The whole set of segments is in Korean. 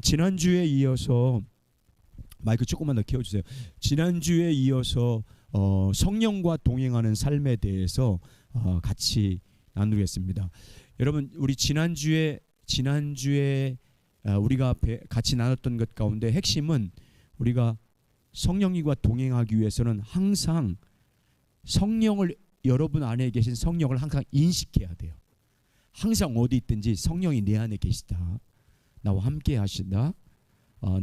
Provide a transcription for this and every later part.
지난주에 이어서 마이크 조금만 더 키워주세요. 지난주에 이어서 성령과 동행하는 삶에 대해서 같이 나누겠습니다. 여러분, 우리 지난주에 우리가 같이 나눴던 것 가운데 핵심은 우리가 성령님과 동행하기 위해서는 항상 성령을, 여러분 안에 계신 성령을 항상 인식해야 돼요. 항상 어디 있든지 성령이 내 안에 계시다, 나와 함께 하신다,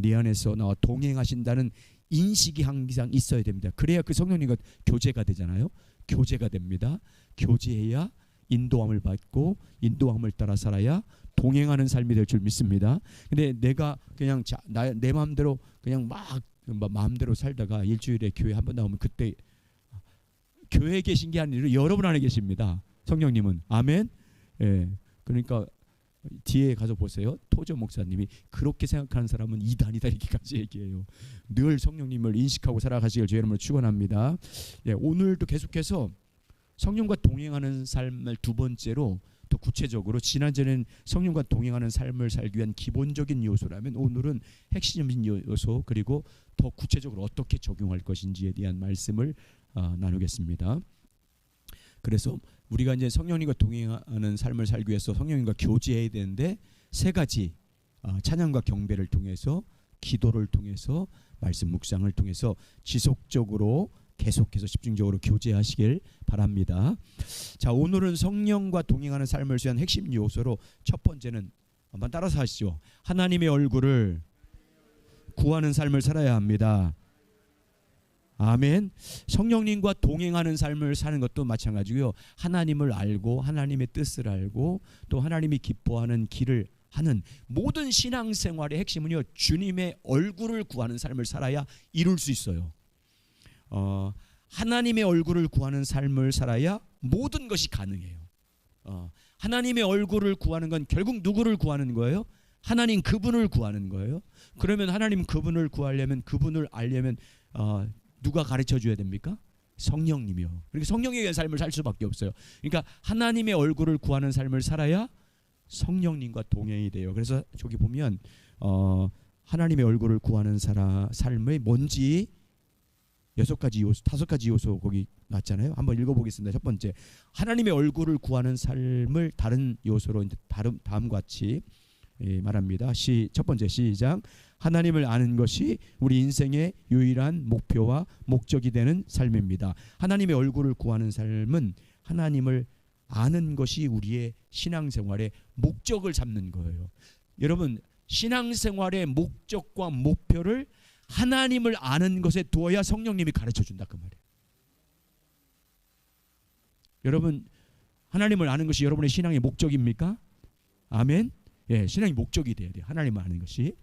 내 안에서 나와 동행하신다는 인식이 항상 있어야 됩니다. 그래야 그 성령님과 교제가 되잖아요. 교제가 됩니다. 교제해야 인도함을 받고 인도함을 따라 살아야 동행하는 삶이 될 줄 믿습니다. 근데 내가 그냥 내 마음대로 그냥 막 마음대로 살다가 일주일에 교회 한 번 나오면 그때 교회에 계신 게 아니라 여러분 안에 계십니다. 성령님은. 아멘. 예. 그러니까 뒤에 가서 보세요. 토저 목사님이 그렇게 생각하는 사람은 이단이다 이렇게까지 얘기해요. 늘 성령님을 인식하고 살아가시길 주의 이름으로 축원합니다. 예, 오늘도 계속해서 성령과 동행하는 삶을 두 번째로 더 구체적으로, 지난주에는 성령과 동행하는 삶을 살기 위한 기본적인 요소라면 오늘은 핵심적인 요소, 그리고 더 구체적으로 어떻게 적용할 것인지에 대한 말씀을 나누겠습니다. 그래서 우리가 이제 성령님과 동행하는 삶을 살기 위해서 성령님과 교제해야 되는데 세 가지, 찬양과 경배를 통해서, 기도를 통해서, 말씀 묵상을 통해서 지속적으로 계속해서 집중적으로 교제하시길 바랍니다. 자, 오늘은 성령과 동행하는 삶을 위한 핵심 요소로 첫 번째는 한번 따라서 하시죠. 하나님의 얼굴을 구하는 삶을 살아야 합니다. 아멘. 성령님과 동행하는 삶을 사는 것도 마찬가지고요. 하나님을 알고 하나님의 뜻을 알고 또 하나님이 기뻐하는 길을 하는 모든 신앙생활의 핵심은요, 주님의 얼굴을 구하는 삶을 살아야 이룰 수 있어요. 하나님의 얼굴을 구하는 삶을 살아야 모든 것이 가능해요. 하나님의 얼굴을 구하는 건 결국 누구를 구하는 거예요? 하나님 그분을 구하는 거예요. 그러면 하나님 그분을 구하려면, 그분을 알려면 누가 가르쳐 줘야 됩니까? 성령님이요. 그러니까 성령에 의한 삶을 살 수밖에 없어요. 그러니까 하나님의 얼굴을 구하는 삶을 살아야 성령님과 동행이 돼요. 그래서 저기 보면 하나님의 얼굴을 구하는 삶의 뭔지 6가지 요소, 5가지 요소 거기 났잖아요. 한번 읽어보겠습니다. 첫 번째, 하나님의 얼굴을 구하는 삶을 다른 요소로 다음과 같이 말합니다. 첫 번째, 시작. 하나님을 아는 것이 우리 인생의 유일한 목표와 목적이 되는 삶입니다. 하나님의 얼굴을 구하는 삶은 하나님을 아는 것이 우리의 신앙생활의 목적을 잡는 거예요. 여러분, 신앙생활의 목적과 목표를 하나님을 아는 것에 두어야 성령님이 가르쳐준다 그 말이에요. 여러분, 하나님을 아는 것이 여러분의 신앙의 목적입니까? 아멘. 예, 신앙의 목적이 돼야 돼요. 하나님을 아는 것이.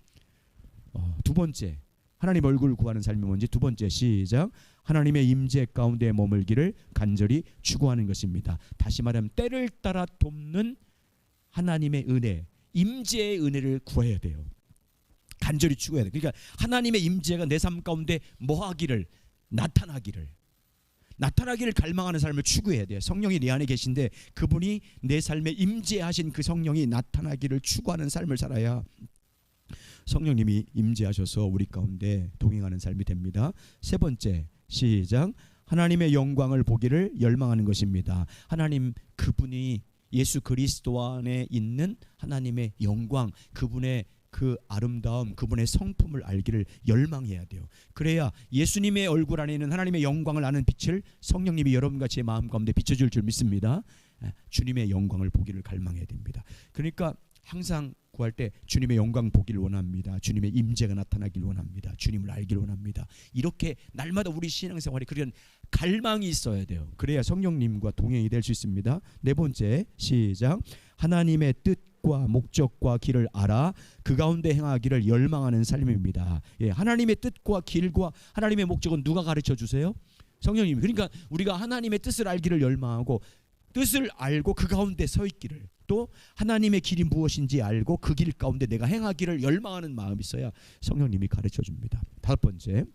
두 번째, 하나님 얼굴을 구하는 삶이 뭔지. 두 번째, 시작. 하나님의 임재 가운데 머물기를 간절히 추구하는 것입니다. 다시 말하면 때를 따라 돕는 하나님의 은혜, 임재의 은혜를 구해야 돼요. 간절히 추구해야 돼요. 그러니까 하나님의 임재가 내 삶 가운데 뭐하기를, 나타나기를 갈망하는 삶을 추구해야 돼요. 성령이 내 안에 계신데 그분이 내 삶에 임재하신 그 성령이 나타나기를 추구하는 삶을 살아야 성령님이 임재하셔서 우리 가운데 동행하는 삶이 됩니다. 세 번째, 시작. 하나님의 영광을 보기를 열망하는 것입니다. 하나님 그분이 예수 그리스도 안에 있는 하나님의 영광, 그분의 그 아름다움, 그분의 성품을 알기를 열망해야 돼요. 그래야 예수님의 얼굴 안에 있는 하나님의 영광을 아는 빛을 성령님이 여러분과 제 마음 가운데 비춰줄 줄 믿습니다. 주님의 영광을 보기를 갈망해야 됩니다. 그러니까 항상 구할 때 주님의 영광 보기를 원합니다. 주님의 임재가 나타나기를 원합니다. 주님을 알기를 원합니다. 이렇게 날마다 우리 신앙생활에 그런 갈망이 있어야 돼요. 그래야 성령님과 동행이 될 수 있습니다. 네 번째, 시작. 하나님의 뜻과 목적과 길을 알아 그 가운데 행하기를 열망하는 삶입니다. 예, 하나님의 뜻과 길과 하나님의 목적은 누가 가르쳐 주세요? 성령님. 그러니까 우리가 하나님의 뜻을 알기를 열망하고, 뜻을 알고 그 가운데 서 있기를, 또 하나님의 길이 무엇인지 알고 그 길 가운데 내가 행하기를 열망하는 마음이 있어야 성령님이 가르쳐 줍니다. 다섯 번째,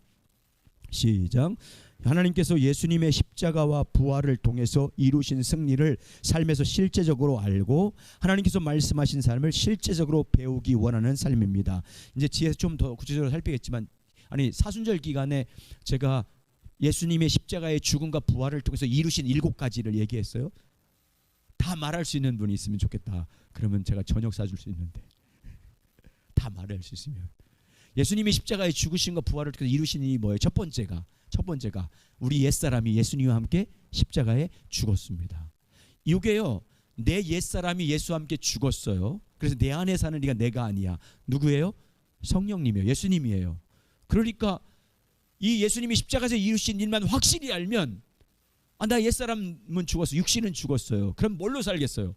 시작. 하나님께서 예수님의 십자가와 부활을 통해서 이루신 승리를 삶에서 실제적으로 알고 하나님께서 말씀하신 삶을 실제적으로 배우기 원하는 삶입니다. 이제 뒤에서 좀 더 구체적으로 살피겠지만, 아니 사순절 기간에 제가 예수님의 십자가의 죽음과 부활을 통해서 이루신 7가지를 얘기했어요. 다 말할 수 있는 분이 있으면 좋겠다. 그러면 제가 저녁 사줄 수 있는데, 다 말할 수 있으면. 예수님이 십자가의 죽으심과 부활을 통해서 이루신 일이 뭐예요? 첫 번째가 우리 옛사람이 예수님과 함께 십자가에 죽었습니다. 이게요, 내 옛사람이 예수와 함께 죽었어요. 그래서 내 안에 사는 네가 내가 아니야. 누구예요? 성령님이에요. 예수님이에요. 그러니까 이 예수님이 십자가에서 이루신 일만 확실히 알면, 나 옛사람은 죽었어, 육신은 죽었어요. 그럼 뭘로 살겠어요?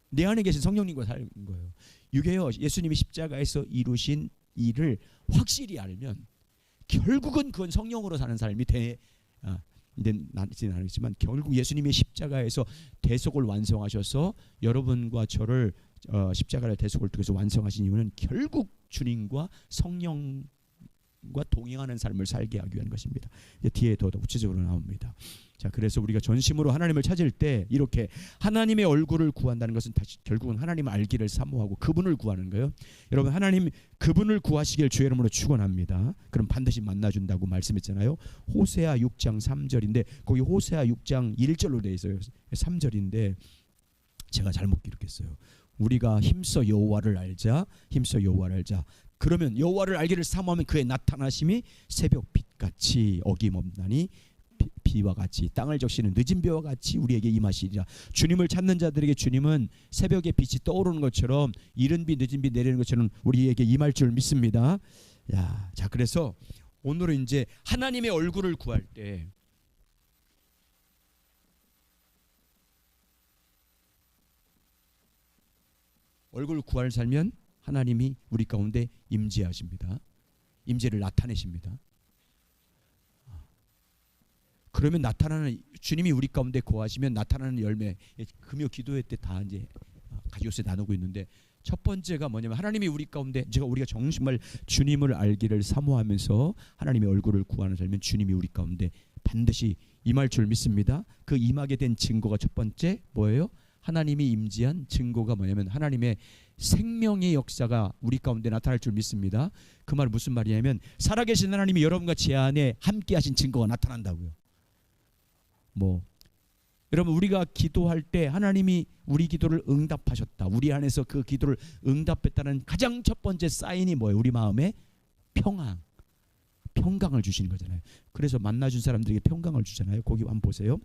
내 안에 계신 성령님과 사는 거예요. 이게요, 예수님이 십자가에서 이루신 일을 확실히 알면 결국은 그건 성령으로 사는 삶이 이제는 아니지만, 결국 예수님이 십자가에서 대속을 완성하셔서 여러분과 저를 십자가의 대속을 통해서 완성하신 이유는 결국 주님과 성령과 동행하는 삶을 살게 하기 위한 것입니다. 이제 뒤에 더 구체적으로 나옵니다. 자, 그래서 우리가 전심으로 하나님을 찾을 때 이렇게 하나님의 얼굴을 구한다는 것은 다시 결국은 하나님을 알기를 사모하고 그분을 구하는 거예요. 여러분, 하나님 그분을 구하시길 주의 이름으로 축원합니다. 그럼 반드시 만나준다고 말씀했잖아요. 호세아 6장 3절인데 거기 호세아 6장 1절로 되어 있어요. 3절인데 제가 잘못 기록했어요. 우리가 힘써 여호와를 알자, 힘써 여호와를 알자. 그러면 여호와를 알기를 사모하면 그의 나타나심이 새벽빛같이 어김없나니 비와 같이 땅을 적시는 늦은 비와 같이 우리에게 임하시리라. 주님을 찾는 자들에게 주님은 새벽에 빛이 떠오르는 것처럼, 이른 비 늦은 비 내리는 것처럼 우리에게 임할 줄 믿습니다. 자, 그래서 오늘은 이제 하나님의 얼굴을 구할 때 얼굴을 구할 살면 하나님이 우리 가운데 임재하십니다. 임재를 나타내십니다. 그러면 나타나는, 주님이 우리 가운데 거하시면 나타나는 열매, 금요 기도회 때 다 이제 가지오세 나누고 있는데, 첫 번째가 뭐냐면 하나님이 우리 가운데, 우리가 정말 주님을 알기를 사모하면서 하나님의 얼굴을 구하는 삶은 주님이 우리 가운데 반드시 임할 줄 믿습니다. 그 임하게 된 증거가 첫 번째 뭐예요? 하나님이 임재한 증거가 뭐냐면 하나님의 생명의 역사가 우리 가운데 나타날 줄 믿습니다. 그 말은 무슨 말이냐면 살아계신 하나님이 여러분과 제 안에 함께 하신 증거가 나타난다고요. 여러분, 우리가 기도할 때 하나님이 우리 기도를 응답하셨다, 우리 안에서 그 기도를 응답했다는 가장 첫 번째 사인이 뭐예요? 우리 마음에 평강을 주시는 거잖아요. 그래서 만나준 사람들에게 평강을 주잖아요. 거기 한번 보세요.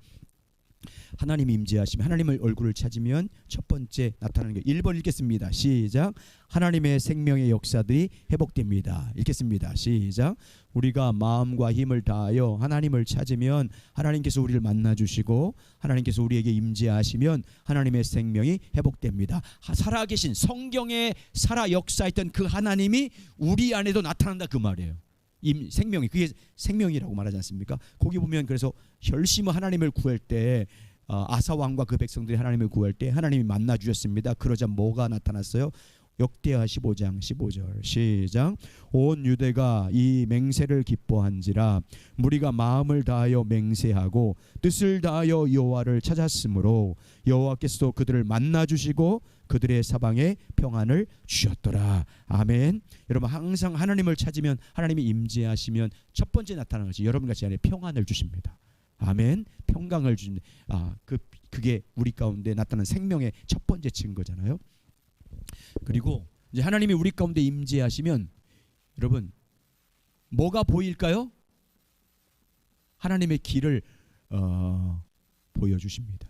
하나님이 임재하시면, 하나님의 얼굴을 찾으면 첫 번째 나타나는 게 1번 읽겠습니다. 시작. 하나님의 생명의 역사들이 회복됩니다. 읽겠습니다. 시작. 우리가 마음과 힘을 다하여 하나님을 찾으면 하나님께서 우리를 만나주시고 하나님께서 우리에게 임재하시면 하나님의 생명이 회복됩니다. 살아계신 성경에 살아 역사했던 그 하나님이 우리 안에도 나타난다, 그 말이에요. 생명이, 그게 생명이라고 말하지 않습니까? 거기 보면, 그래서 열심히 하나님을 구할 때 아사 왕과 그 백성들이 하나님을 구할 때 하나님이 만나 주셨습니다. 그러자 뭐가 나타났어요? 역대하 15장 15절 시작. 온 유대가 이 맹세를 기뻐한지라 무리가 마음을 다하여 맹세하고 뜻을 다하여 여호와를 찾았으므로 여호와께서 그들을 만나 주시고 그들의 사방에 평안을 주셨더라. 아멘. 여러분, 항상 하나님을 찾으면 하나님이 임재하시면 첫 번째 나타나는 것이 여러분과 제 안에 평안을 주십니다. 아멘. 평강을 주는, 그게 우리 가운데 나타나는 생명의 첫 번째 증거잖아요. 그리고 이제 하나님이 우리 가운데 임재하시면 여러분 뭐가 보일까요? 하나님의 길을 보여주십니다.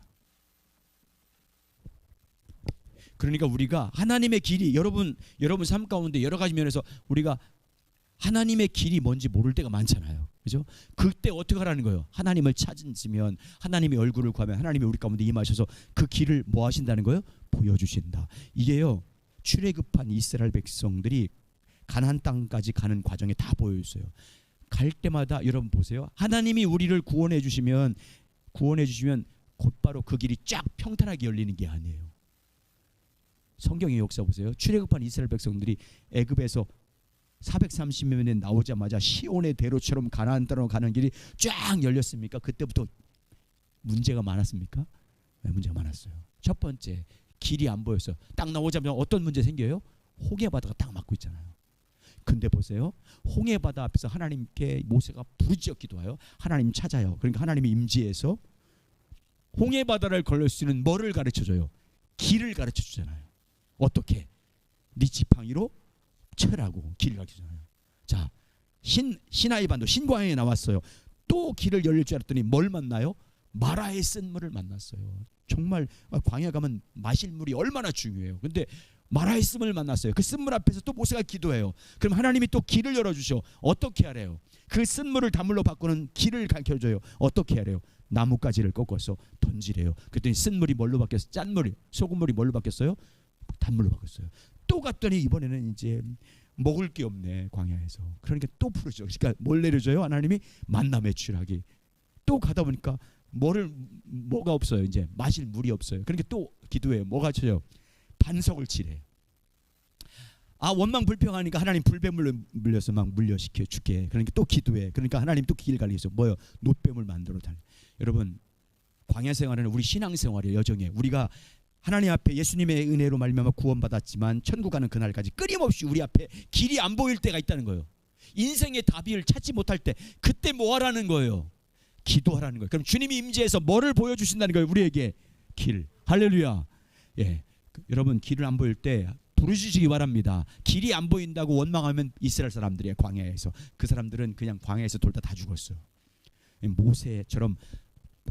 그러니까 우리가 하나님의 길이, 여러분 삶 가운데 여러 가지 면에서 우리가 하나님의 길이 뭔지 모를 때가 많잖아요. 그죠? 그때 어떻게 하라는 거예요? 하나님을 찾으면, 하나님의 얼굴을 구하면 하나님이 우리 가운데 임하셔서 그 길을 뭐 하신다는 거예요? 보여주신다. 이게요, 출애굽한 이스라엘 백성들이 가나안 땅까지 가는 과정에 다 보여줬어요. 갈 때마다 여러분 보세요. 하나님이 우리를 구원해 주시면 곧바로 그 길이 쫙 평탄하게 열리는 게 아니에요. 성경의 역사 보세요. 출애굽한 이스라엘 백성들이 애굽에서 430여 년에 나오자마자 시온의 대로처럼 가나안 땅으로 가는 길이 쫙 열렸습니까? 그때부터 문제가 많았습니까? 네, 문제가 많았어요. 첫 번째, 길이 안 보였어요. 딱 나오자마자 어떤 문제 생겨요? 홍해바다가 딱 막고 있잖아요. 근데 보세요, 홍해바다 앞에서 하나님께 모세가 부르짖어 기도해요. 하나님 찾아요. 그러니까 하나님이 임재해서 홍해바다를 걸을 수 있는 뭐를 가르쳐줘요? 길을 가르쳐주잖아요. 어떻게? 네 지팡이로 쳐라고 길을 가르쳐주잖아요. 자, 시나이 반도 신광야에 나왔어요. 또 길을 열릴 줄 알았더니 뭘 만나요? 마라의 쓴물을 만났어요. 정말 광야 가면 마실 물이 얼마나 중요해요. 근데 마라의 쓴물을 만났어요. 그 쓴물 앞에서 또 모세가 기도해요. 그럼 하나님이 또 길을 열어주셔. 어떻게 하래요? 그 쓴물을 단물로 바꾸는 길을 가르쳐줘요. 어떻게 하래요? 나뭇가지를 꺾어서 던지래요. 그랬더니 쓴물이 뭘로 바뀌었어요? 짠물이, 소금물이 뭘로 바뀌었어요? 단물로 바뀌었어요. 또 갔더니 이번에는 이제 먹을 게 없네, 광야에서. 그러니까 또 부르죠. 그러니까 뭘 내려줘요? 하나님이 만남의 추락이. 또 가다 보니까 뭐가 없어요. 이제 마실 물이 없어요. 그러니까 또 기도해요. 뭐가 쳐요? 반석을 치래. 아, 원망 불평하니까 하나님 불뱀을 물려서 막 물려시켜 줄게. 그러니까 또 기도해. 그러니까 하나님 또 길 가리셔서 뭐요? 놋뱀을 만들어 달래. 여러분, 광야 생활은 우리 신앙 생활의 여정에 우리가 하나님 앞에 예수님의 은혜로 말미암아 구원받았지만 천국 가는 그날까지 끊임없이 우리 앞에 길이 안 보일 때가 있다는 거예요. 인생의 답을 찾지 못할 때 그때 뭐 하라는 거예요? 기도하라는 거예요. 그럼 주님이 임재해서 뭐를 보여주신다는 거예요? 우리에게 길. 할렐루야. 예, 여러분 길을 안 보일 때 부르짖으시기 바랍니다. 길이 안 보인다고 원망하면 이스라엘 사람들이에요. 광야에서. 그 사람들은 그냥 광야에서 돌다 다 죽었어요. 모세처럼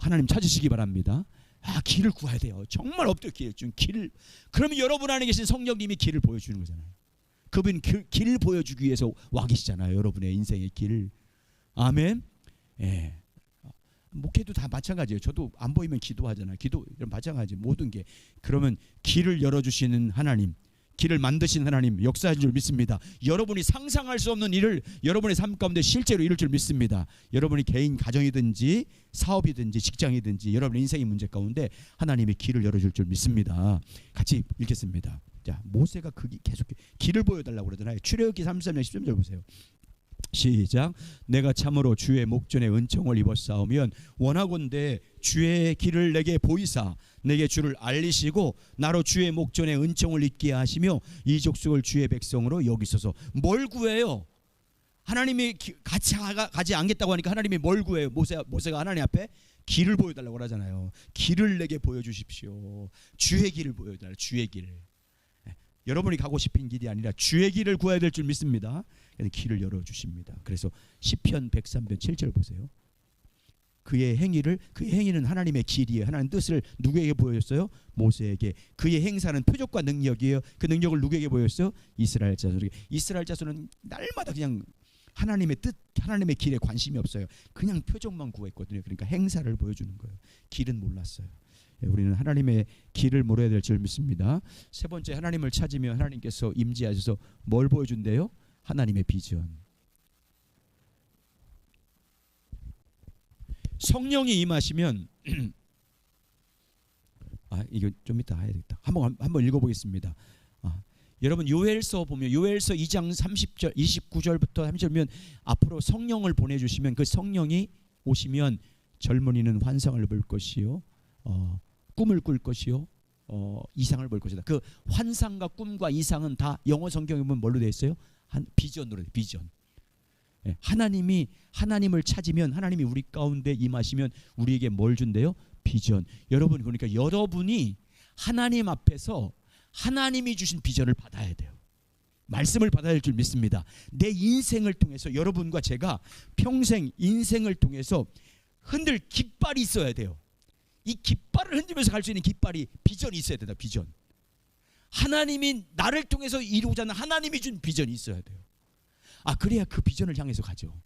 하나님 찾으시기 바랍니다. 아, 길을 구해야 돼요. 정말 없죠. 길을. 그러면 여러분 안에 계신 성령님이 길을 보여주는 거잖아요. 그분 길 보여주기 위해서 와 계시잖아요. 여러분의 인생의 길. 아멘. 예. 목회도 다 마찬가지예요. 저도 안 보이면 기도하잖아요. 기도 이런 마찬가지 모든 게. 그러면 길을 열어주시는 하나님, 길을 만드신 하나님 역사하신 줄 믿습니다. 여러분이 상상할 수 없는 일을 여러분의 삶 가운데 실제로 이룰 줄 믿습니다. 여러분이 개인 가정이든지 사업이든지 직장이든지 여러분의 인생의 문제 가운데 하나님이 길을 열어줄 줄 믿습니다. 같이 읽겠습니다. 자, 모세가 계속 길을 보여달라고 그러잖아요. 출애굽기 33장 13절 보세요. 시작. 내가 참으로 주의 목전에 은총을 입었사오면 원하건대 주의 길을 내게 보이사 내게 주를 알리시고 나로 주의 목전에 은총을 입게 하시며 이 족속을 주의 백성으로 여기소서. 뭘 구해요? 하나님이 같이 가지 않겠다고 하니까 하나님이 뭘 구해요? 모세가 하나님 앞에 길을 보여달라고 하잖아요. 길을 내게 보여주십시오. 주의 길을 보여달라고. 주의 길. 여러분이 가고 싶은 길이 아니라 주의 길을 구해야 될 줄 믿습니다. 길을 열어주십니다. 그래서 시편 103편 7절 보세요. 그의 행위는 하나님의 길이에요. 하나님 뜻을 누구에게 보였어요? 모세에게. 그의 행사는 표적과 능력이에요. 그 능력을 누구에게 보였어요? 이스라엘 자손에게. 이스라엘 자손은 날마다 그냥 하나님의 뜻, 하나님의 길에 관심이 없어요. 그냥 표적만 구했거든요. 그러니까 행사를 보여주는 거예요. 길은 몰랐어요. 우리는 하나님의 길을 물어야 될 줄 믿습니다. 세 번째, 하나님을 찾으면 하나님께서 임재하셔서 뭘 보여준대요? 하나님의 비전. 성령이 임하시면 이거 좀 이따 해야겠다. 한번 읽어보겠습니다. 여러분 요엘서 보면 요엘서 2장 30절 29절부터 30절면 앞으로 성령을 보내주시면 그 성령이 오시면 젊은이는 환상을 볼 것이요 꿈을 꿀 것이요 이상을 볼 것이다. 그 환상과 꿈과 이상은 다 영어 성경에 보면 뭘로 되어 있어요? 비전으로 돼. 비전. 하나님을 찾으면 하나님이 우리 가운데 임하시면 우리에게 뭘 준대요? 비전. 여러분, 그러니까 여러분이 하나님 앞에서 하나님이 주신 비전을 받아야 돼요. 말씀을 받아야 할 줄 믿습니다. 내 인생을 통해서 여러분과 제가 평생 인생을 통해서 흔들 깃발이 있어야 돼요. 이 깃발을 흔들면서 갈 수 있는 깃발이 비전이 있어야 된다. 비전. 하나님이 나를 통해서 이루고자 하는 하나님이 준 비전이 있어야 돼요. 그래야 그 비전을 향해서 가죠.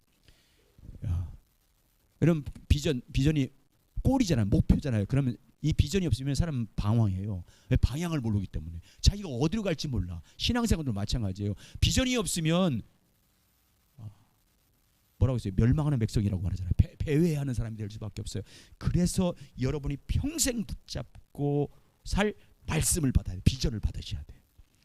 여러분, 비전이 골이잖아요. 목표잖아요. 그러면 이 비전이 없으면 사람은 방황해요. 왜? 방향을 모르기 때문에. 자기가 어디로 갈지 몰라. 신앙생활도 마찬가지예요. 비전이 없으면 뭐라고 했어요? 멸망하는 백성이라고 말하잖아요. 배회하는 사람이 될 수밖에 없어요. 그래서 여러분이 평생 붙잡고 살 말씀을 받아야 돼요. 비전을 받으셔야 돼요.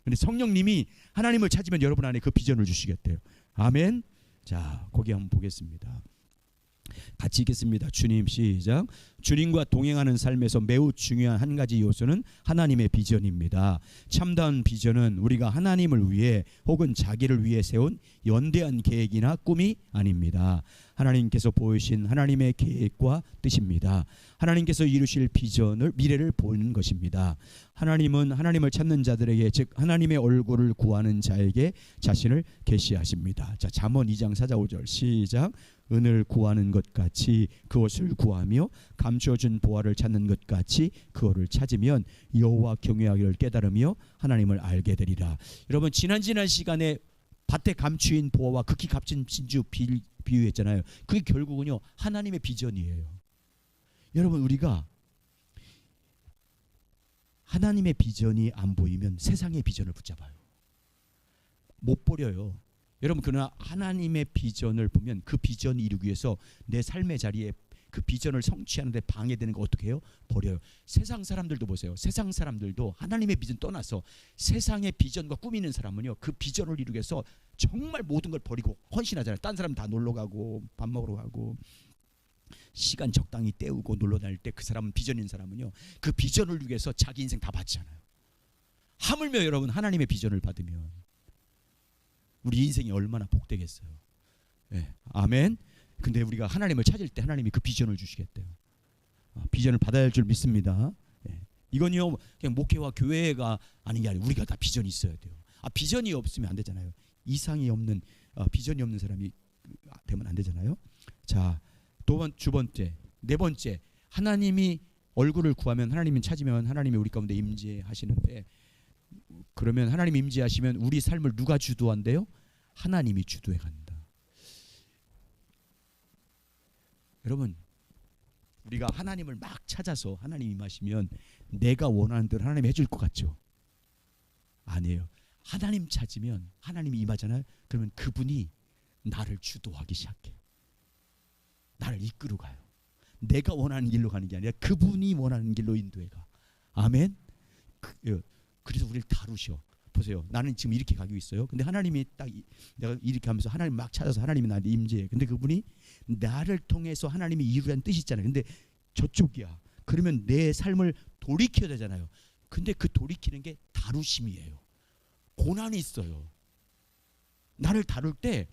근데 성령님이 하나님을 찾으면 여러분 안에 그 비전을 주시겠대요. 아멘. 자, 거기 한번 보겠습니다. 같이 읽겠습니다. 주님 시작. 주님과 동행하는 삶에서 매우 중요한 한 가지 요소는 하나님의 비전입니다. 참다운 비전은 우리가 하나님을 위해 혹은 자기를 위해 세운 연대한 계획이나 꿈이 아닙니다. 하나님께서 보이신 하나님의 계획과 뜻입니다. 하나님께서 이루실 비전을 미래를 보는 것입니다. 하나님은 하나님을 찾는 자들에게, 즉 하나님의 얼굴을 구하는 자에게 자신을 계시하십니다. 자, 잠언 2장 4절 5절 시작. 은을 구하는 것 같이 그것을 구하며 감춰준 보화를 찾는 것 같이 그것을 찾으면 여호와 경외하기를 깨달으며 하나님을 알게 되리라. 여러분, 지난 시간에 밭에 감추인 보화와 극히 값진 진주 비유했잖아요. 그게 결국은요 하나님의 비전이에요. 여러분, 우리가 하나님의 비전이 안 보이면 세상의 비전을 붙잡아요. 못 버려요. 여러분, 그러나 하나님의 비전을 보면 그 비전을 이루기 위해서 내 삶의 자리에 그 비전을 성취하는 데 방해되는 거 어떻게 해요? 버려요. 세상 사람들도 보세요. 세상 사람들도 하나님의 비전 떠나서 세상의 비전과 꾸미는 사람은요 그 비전을 이루기 위해서 정말 모든 걸 버리고 헌신하잖아요. 딴 사람 다 놀러 가고 밥 먹으러 가고 시간 적당히 때우고 놀러 다닐 때 그 사람은 비전 있는 사람은요 그 비전을 이루기 위해서 자기 인생 다 바치잖아요. 하물며 여러분 하나님의 비전을 받으면 우리 인생이 얼마나 복되겠어요. 네, 아멘. 근데 우리가 하나님을 찾을 때 하나님이 그 비전을 주시겠대요. 비전을 받아야 할 줄 믿습니다. 네. 이건요 그냥 목회와 교회가 아닌 게 아니고 우리가 다 비전이 있어야 돼요. 비전이 없으면 안 되잖아요. 이상이 없는 비전이 없는 사람이 되면 안 되잖아요. 자, 두 번째, 네 번째, 하나님이 얼굴을 구하면 하나님이 찾으면 하나님이 우리 가운데 임재하시는데, 그러면 하나님이 임재하시면 우리 삶을 누가 주도한대요? 하나님이 주도해 간다. 여러분, 우리가 하나님을 막 찾아서 하나님이 임하시면 내가 원하는 대로 하나님이 해줄 것 같죠? 아니에요. 하나님 찾으면 하나님이 임하잖아요. 그러면 그분이 나를 주도하기 시작해. 나를 이끌어 가요. 내가 원하는 길로 가는 게 아니라 그분이 원하는 길로 인도해 가. 아멘. 그래서 우리를 다루셔. 보세요. 나는 지금 이렇게 가고 있어요. 근데 하나님이 딱 내가 이렇게 하면서 하나님 막 찾아서 하나님이 나한테 임재해. 근데 그분이 나를 통해서 하나님이 이루라는 뜻이 있잖아요. 근데 저쪽이야. 그러면 내 삶을 돌이켜야 되잖아요. 근데 그 돌이키는 게 다루심이에요. 고난이 있어요. 나를 다룰 때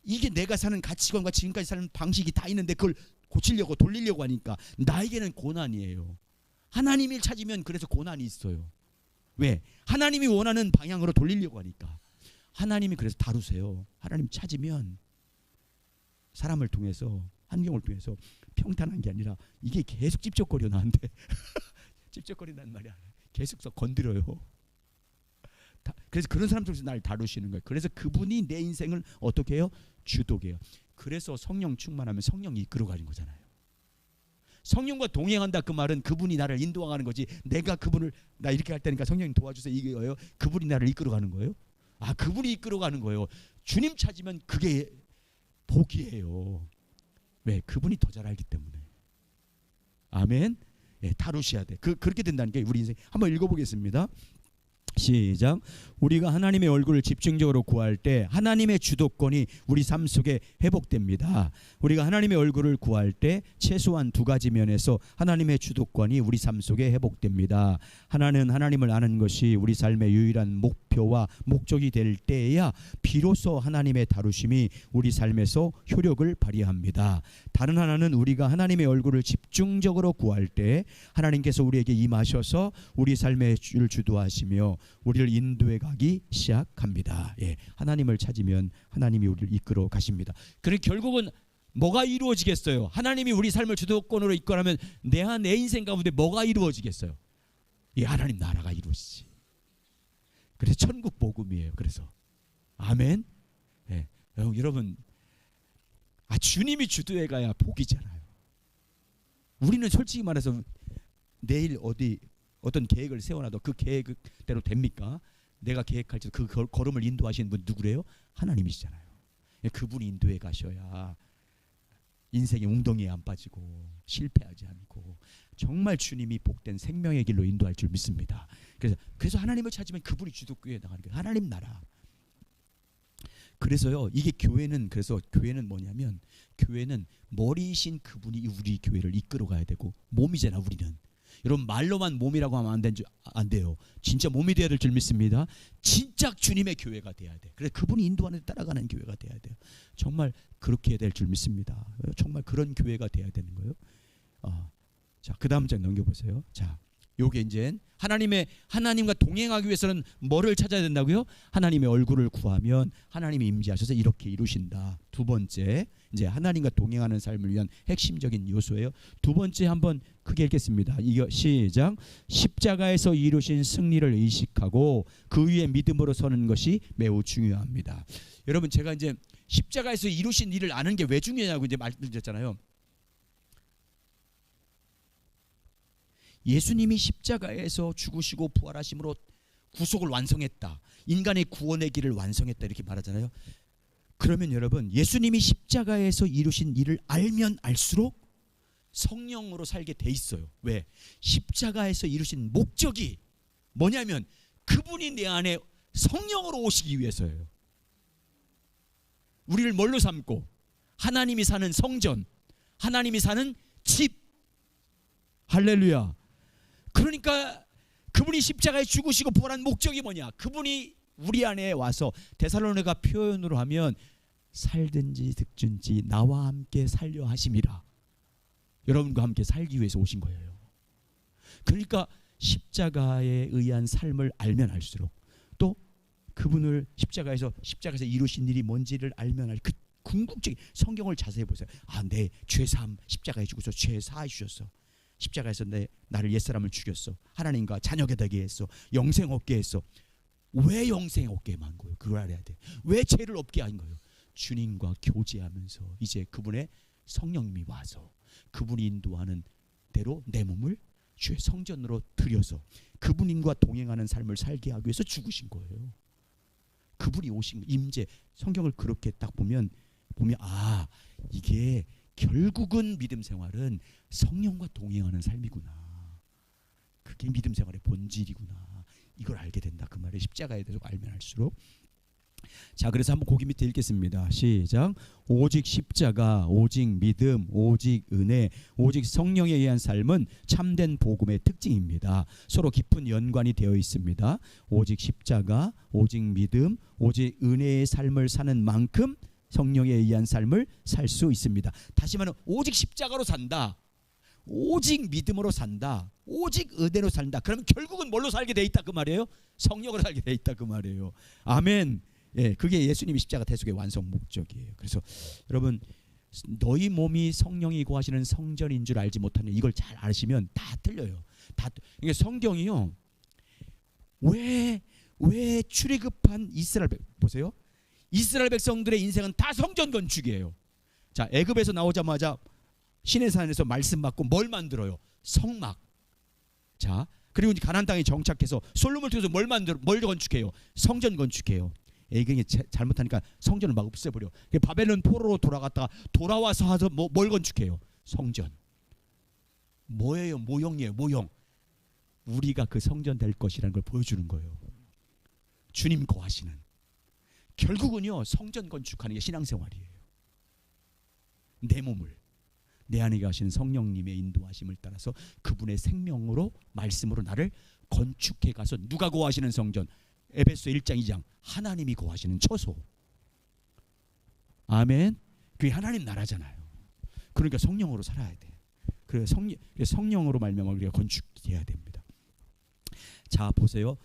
이게 내가 사는 가치관과 지금까지 사는 방식이 다 있는데 그걸 고치려고 돌리려고 하니까 나에게는 고난이에요. 하나님을 찾으면 그래서 고난이 있어요. 왜? 하나님이 원하는 방향으로 돌리려고 하니까. 하나님이 그래서 다루세요. 하나님 찾으면 사람을 통해서, 환경을 통해서 평탄한 게 아니라 이게 계속 찝쩍거려 나한테. 찝쩍거린다는 말이 아니라 계속 건드려요. 그래서 그런 사람들에서 날 다루시는 거예요. 그래서 그분이 내 인생을 어떻게 해요? 주도해요. 그래서 성령 충만하면 성령이 이끌어가는 거잖아요. 성령과 동행한다 그 말은 그분이 나를 인도하는 거지. 내가 그분을 나 이렇게 할 테니까 성령님 도와주세요 이거예요. 그분이 나를 이끌어가는 거예요. 그분이 이끌어가는 거예요. 주님 찾으면 그게 복이에요. 왜? 그분이 더 잘 알기 때문에. 아멘. 예, 다루셔야 돼. 그렇게 된다는 게 우리 인생. 한번 읽어보겠습니다. 시작. 우리가 하나님의 얼굴을 집중적으로 구할 때 하나님의 주도권이 우리 삶 속에 회복됩니다. 우리가 하나님의 얼굴을 구할 때 최소한 두 가지 면에서 하나님의 주도권이 우리 삶 속에 회복됩니다. 하나는 하나님을 아는 것이 우리 삶의 유일한 목표와 목적이 될 때에야 비로소 하나님의 다루심이 우리 삶에서 효력을 발휘합니다. 다른 하나는 우리가 하나님의 얼굴을 집중적으로 구할 때 하나님께서 우리에게 임하셔서 우리 삶의 주를 주도하시며 우리를 인도해 가기 시작합니다. 예, 하나님을 찾으면 하나님이 우리를 이끌어 가십니다. 그러니 결국은 뭐가 이루어지겠어요? 하나님이 우리 삶을 주도권으로 이끌어가면 내 인생 가운데 뭐가 이루어지겠어요? 이 하나님 나라가 이루어지지. 그래서 천국 복음이에요. 그래서 아멘. 예, 여러분, 주님이 주도해 가야 복이잖아요. 우리는 솔직히 말해서 내일 어떤 계획을 세워놔도 그 계획대로 됩니까? 내가 계획할지 그 걸음을 인도하시는 분 누구래요? 하나님이시잖아요. 그분이 인도해 가셔야 인생의 웅덩이에 안 빠지고 실패하지 않고 정말 주님이 복된 생명의 길로 인도할 줄 믿습니다. 그래서 하나님을 찾으면 그분이 주도교회에 나가는 거예요. 하나님 나라. 그래서요, 이게 교회는 뭐냐면, 교회는 머리이신 그분이 우리 교회를 이끌어 가야 되고, 몸이잖아 우리는. 여러분, 말로만 몸이라고 하면 안 돼요. 진짜 몸이 돼야 될 줄 믿습니다. 진짜 주님의 교회가 돼야 돼. 그래서 그분이 인도하는 데 따라가는 교회가 돼야 돼요. 정말 그렇게 될 줄 믿습니다. 정말 그런 교회가 돼야 되는 거예요. 자, 그 다음 장 넘겨보세요. 자, 요게 이제 하나님과 동행하기 위해서는 뭐를 찾아야 된다고요? 하나님의 얼굴을 구하면 하나님이 임재하셔서 이렇게 이루신다. 두 번째, 이제 하나님과 동행하는 삶을 위한 핵심적인 요소예요. 두 번째 한번 크게 읽겠습니다. 이거 시작. 십자가에서 이루신 승리를 의식하고 그 위에 믿음으로 서는 것이 매우 중요합니다. 여러분, 제가 이제 십자가에서 이루신 일을 아는 게 왜 중요하냐고 이제 말씀드렸잖아요. 예수님이 십자가에서 죽으시고 부활하심으로 구속을 완성했다. 인간의 구원의 길을 완성했다. 이렇게 말하잖아요. 그러면 여러분, 예수님이 십자가에서 이루신 일을 알면 알수록 성령으로 살게 돼 있어요. 왜? 십자가에서 이루신 목적이 뭐냐면 그분이 내 안에 성령으로 오시기 위해서예요. 우리를 뭘로 삼고? 하나님이 사는 성전, 하나님이 사는 집. 할렐루야. 그러니까 그분이 십자가에 죽으시고 부활한 목적이 뭐냐? 그분이 우리 안에 와서, 데살로니가 표현으로 하면 살든지 득든지 나와 함께 살려 하심이라. 여러분과 함께 살기 위해서 오신 거예요. 그러니까 십자가에 의한 삶을 알면 알수록, 또 그분을 십자가에서 이루신 일이 뭔지를 알면 그 궁극적인 성경을 자세히 보세요. 내 죄사함, 십자가에 죽어서 죄 사해 주셨어. 십자가에서 나를 옛사람을 죽였어. 하나님과 자녀가 되게 했어. 영생 얻게 했어. 왜 영생 얻게 한 거예요? 그걸 알아야 돼. 왜 죄를 없게 한 거예요? 주님과 교제하면서 이제 그분의 성령님이 와서 그분이 인도하는 대로 내 몸을 주의 성전으로 드려서 그분과 동행하는 삶을 살게 하기 위해서 죽으신 거예요. 그분이 오신 임재. 성경을 그렇게 딱 보면 이게 결국은 믿음 생활은 성령과 동행하는 삶이구나. 그게 믿음 생활의 본질이구나. 이걸 알게 된다. 그 말에 십자가에 대해서 알면 알수록. 자, 그래서 한번 거기 밑에 읽겠습니다. 시작. 오직 십자가, 오직 믿음, 오직 은혜, 오직 성령에 의한 삶은 참된 복음의 특징입니다. 서로 깊은 연관이 되어 있습니다. 오직 십자가, 오직 믿음, 오직 은혜의 삶을 사는 만큼 성령에 의한 삶을 살 수 있습니다. 다시 말하면 오직 십자가로 산다, 오직 믿음으로 산다, 오직 은혜로 산다. 그러면 결국은 뭘로 살게 돼 있다 그 말이에요? 성령으로 살게 돼 있다 그 말이에요. 아멘. 예, 그게 예수님이 십자가 대속의 완성 목적이에요. 그래서 여러분, 너희 몸이 성령이 거하시는 성전인 줄 알지 못하는, 이걸 잘 아시면 다 틀려요. 이게 성경이요. 왜 출애굽한 이스라엘 보세요. 이스라엘 백성들의 인생은 다 성전 건축이에요. 자, 애굽에서 나오자마자 시내산에서 말씀 받고 뭘 만들어요? 성막. 자, 그리고 이제 가나안 땅에 정착해서 솔로몬을 통해서 뭘 건축해요? 성전 건축해요. 애굽이 잘못하니까 성전을 막 없애버려. 바벨론 포로로 돌아갔다가 돌아와서 하서 뭘 건축해요? 성전. 뭐예요? 모형이에요. 모형. 우리가 그 성전 될 것이라는 걸 보여주는 거예요. 주님 거하시는. 결국은요, 성전 건축하는 게 신앙생활이에요. 내 몸을 내 안에 가시는 성령님의 인도하심을 따라서 그분의 생명으로, 말씀으로 나를 건축해 가서, 누가 거하시는 성전? 에베소 1장 2장 하나님이 거하시는 처소. 아멘. 그게 하나님 나라잖아요. 그러니까 성령으로 살아야 돼. 그래서 성령으로 말미암아 우리가 건축해야 됩니다. 자, 보세요.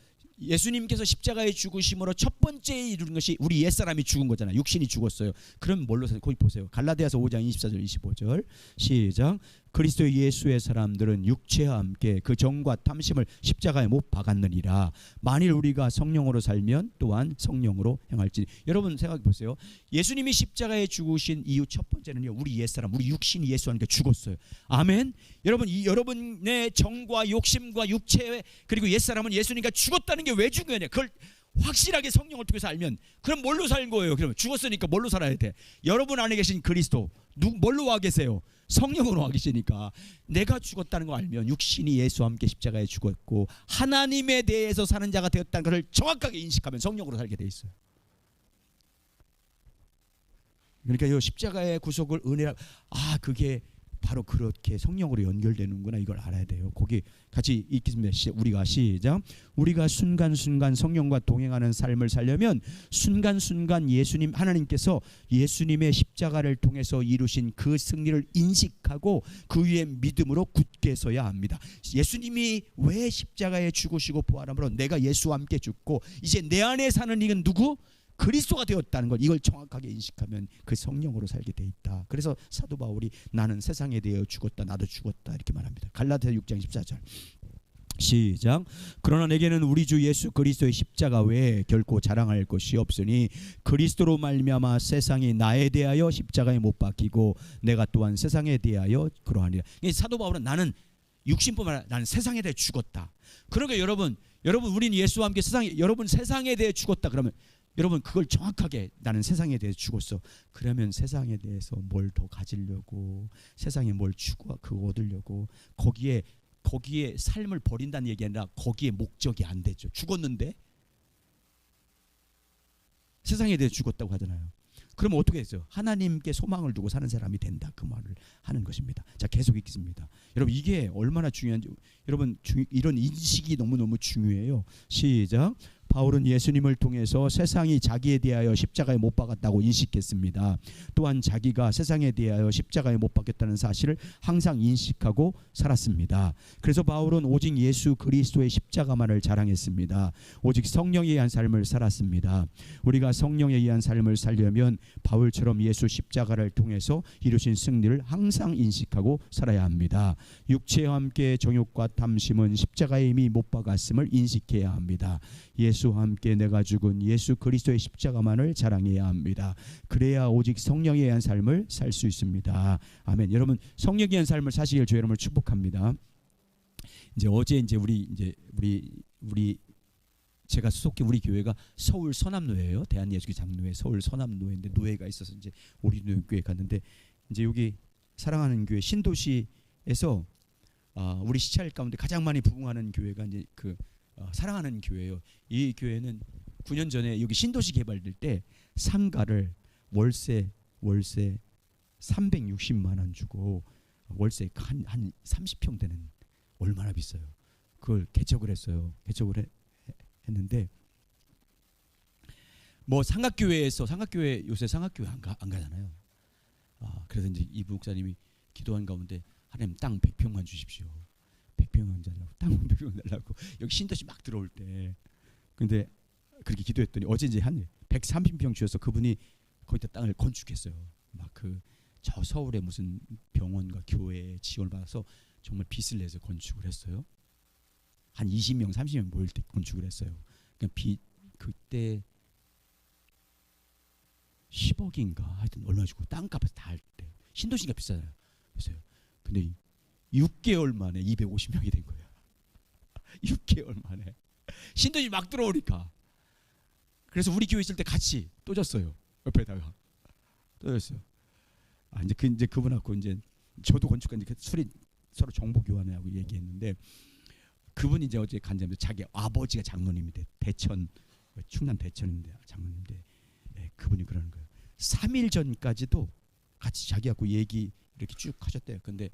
예수님께서 십자가에 죽으심으로 첫 번째 이루는 것이 우리 옛사람이 죽은 거잖아요. 육신이 죽었어요. 그럼 뭘로 사요? 거기 보세요. 갈라디아서 5장 24절 25절 시작. 그리스도 예수의 사람들은 육체와 함께 그 정과 탐심을 십자가에 못 박았느니라. 만일 우리가 성령으로 살면 또한 성령으로 행할지. 여러분 생각해 보세요. 예수님이 십자가에 죽으신 이유 첫 번째는요, 우리 옛사람, 우리 육신이 예수와 함께 죽었어요. 아멘. 여러분, 여러분의 정과 욕심과 육체 그리고 옛사람은 예수님과 죽었다는 게 왜 중요하냐? 그걸 확실하게 성령을 통해서 알면 그럼 뭘로 살 거예요? 그러면 죽었으니까 뭘로 살아야 돼? 여러분 안에 계신 그리스도 뭘로 와 계세요? 성령으로 와 계시니까 내가 죽었다는 거 알면 육신이 예수와 함께 십자가에 죽었고 하나님에 대해서 사는 자가 되었다는 것을 정확하게 인식하면 성령으로 살게 돼 있어요. 그러니까 이 십자가의 구속을 은혜라, 그게 바로 그렇게 성령으로 연결되는구나, 이걸 알아야 돼요. 거기 같이 읽겠습니다. 우리가 시작. 우리가 순간순간 성령과 동행하는 삶을 살려면 순간순간 예수님, 하나님께서 예수님의 십자가를 통해서 이루신 그 승리를 인식하고 그 위에 믿음으로 굳게 서야 합니다. 예수님이 왜 십자가에 죽으시고 부활함으로 내가 예수와 함께 죽고 이제 내 안에 사는 이는 누구? 그리스도가 되었다는 걸, 이걸 정확하게 인식하면 그 성령으로 살게 돼 있다. 그래서 사도 바울이 나는 세상에 대하여 죽었다, 나도 죽었다, 이렇게 말합니다. 갈라디아 6장 14절 시작. 그러나 내게는 우리 주 예수 그리스도의 십자가 외에 결코 자랑할 것이 없으니 그리스도로 말미암아 세상이 나에 대하여 십자가에 못 박히고 내가 또한 세상에 대하여 그러하니라. 사도 바울은 나는 육신뿐만 아니라 나는 세상에 대해 죽었다. 그러니까 여러분 우리는 예수와 함께 여러분 세상에 대해 죽었다. 그러면 여러분 그걸 정확하게 나는 세상에 대해서 죽었어. 그러면 세상에 대해서 뭘 더 가지려고, 세상에 뭘 그거 얻으려고, 거기에 삶을 버린다는 얘기 아니라 거기에 목적이 안 되죠. 죽었는데 세상에 대해서 죽었다고 하잖아요. 그러면 어떻게 했어요? 하나님께 소망을 두고 사는 사람이 된다, 그 말을 하는 것입니다. 자, 계속 읽겠습니다. 여러분 이게 얼마나 중요한지, 여러분 이런 인식이 너무너무 중요해요. 시작. 바울은 예수님을 통해서 세상이 자기에 대하여 십자가에 못 박았다고 인식했습니다. 또한 자기가 세상에 대하여 십자가에 못 박혔다는 사실을 항상 인식하고 살았습니다. 그래서 바울은 오직 예수 그리스도의 십자가만을 자랑했습니다. 오직 성령에 의한 삶을 살았습니다. 우리가 성령에 의한 삶을 살려면 바울처럼 예수 십자가를 통해서 이루신 승리를 항상 인식하고 살아야 합니다. 육체와 함께 정욕과 탐심은 십자가에 이미 못 박았음을 인식해야 합니다. 예수와 함께 내가 죽은 예수 그리스도의 십자가만을 자랑해야 합니다. 그래야 오직 성령에 의한 삶을 살 수 있습니다. 아멘. 여러분 성령에 의한 삶을 사시길 주 여러분을 축복합니다. 어제 우리 제가 소속해 우리 교회가 서울 서남노예요. 대한예수교 장로회 서울 서남노회인데 노회가 있어서 이제 우리 교회 갔는데 이제 여기 사랑하는 교회 신도시에서 우리 시찰 가운데 가장 많이 부흥하는 교회가 이제 사랑하는 교회예요. 이 교회는 9년 전에 여기 신도시 개발될 때 상가를 월세 360만 원 주고 월세 한 30평 되는, 얼마나 비싸요. 그걸 개척을 했어요. 했는데 상각교회 요새 상각교회 안 가잖아요. 그래서 이제 이 목사님이 기도한 가운데 하나님 땅 100평만 주십시오. 100평만 달라고, 땅 100평만 달라고. 여기 신도시 막 들어올 때. 근데 그렇게 기도했더니 어제 이제 한 130평 주셔서 그분이 거기다 땅을 건축했어요. 막 저 서울에 무슨 병원과 교회에 지원을 받아서 정말 빚을 내서 건축을 했어요. 한 20명, 30명 모일 때 건축을 했어요. 그때 10억인가 하여튼 얼마 주고 땅값에서 다 할 때. 신도시가 비싸잖아요. 근데 6개월 만에 250명이 된 거야. 6개월 만에. 신도시 막 들어오니까. 그래서 우리 교회 있을 때 같이 또 줬어요. 옆에다가 또 줬어요. 이제 그분하고 이제 저도 건축가인데 서로 정보 교환하고 얘기했는데, 그분이 이제 어제 간장도 자기 아버지가 장로님인데 충남 대천인데 장로님인데, 그분이 그러는 거예요. 3일 전까지도 같이 자기하고 얘기 이렇게 쭉 하셨대요. 근데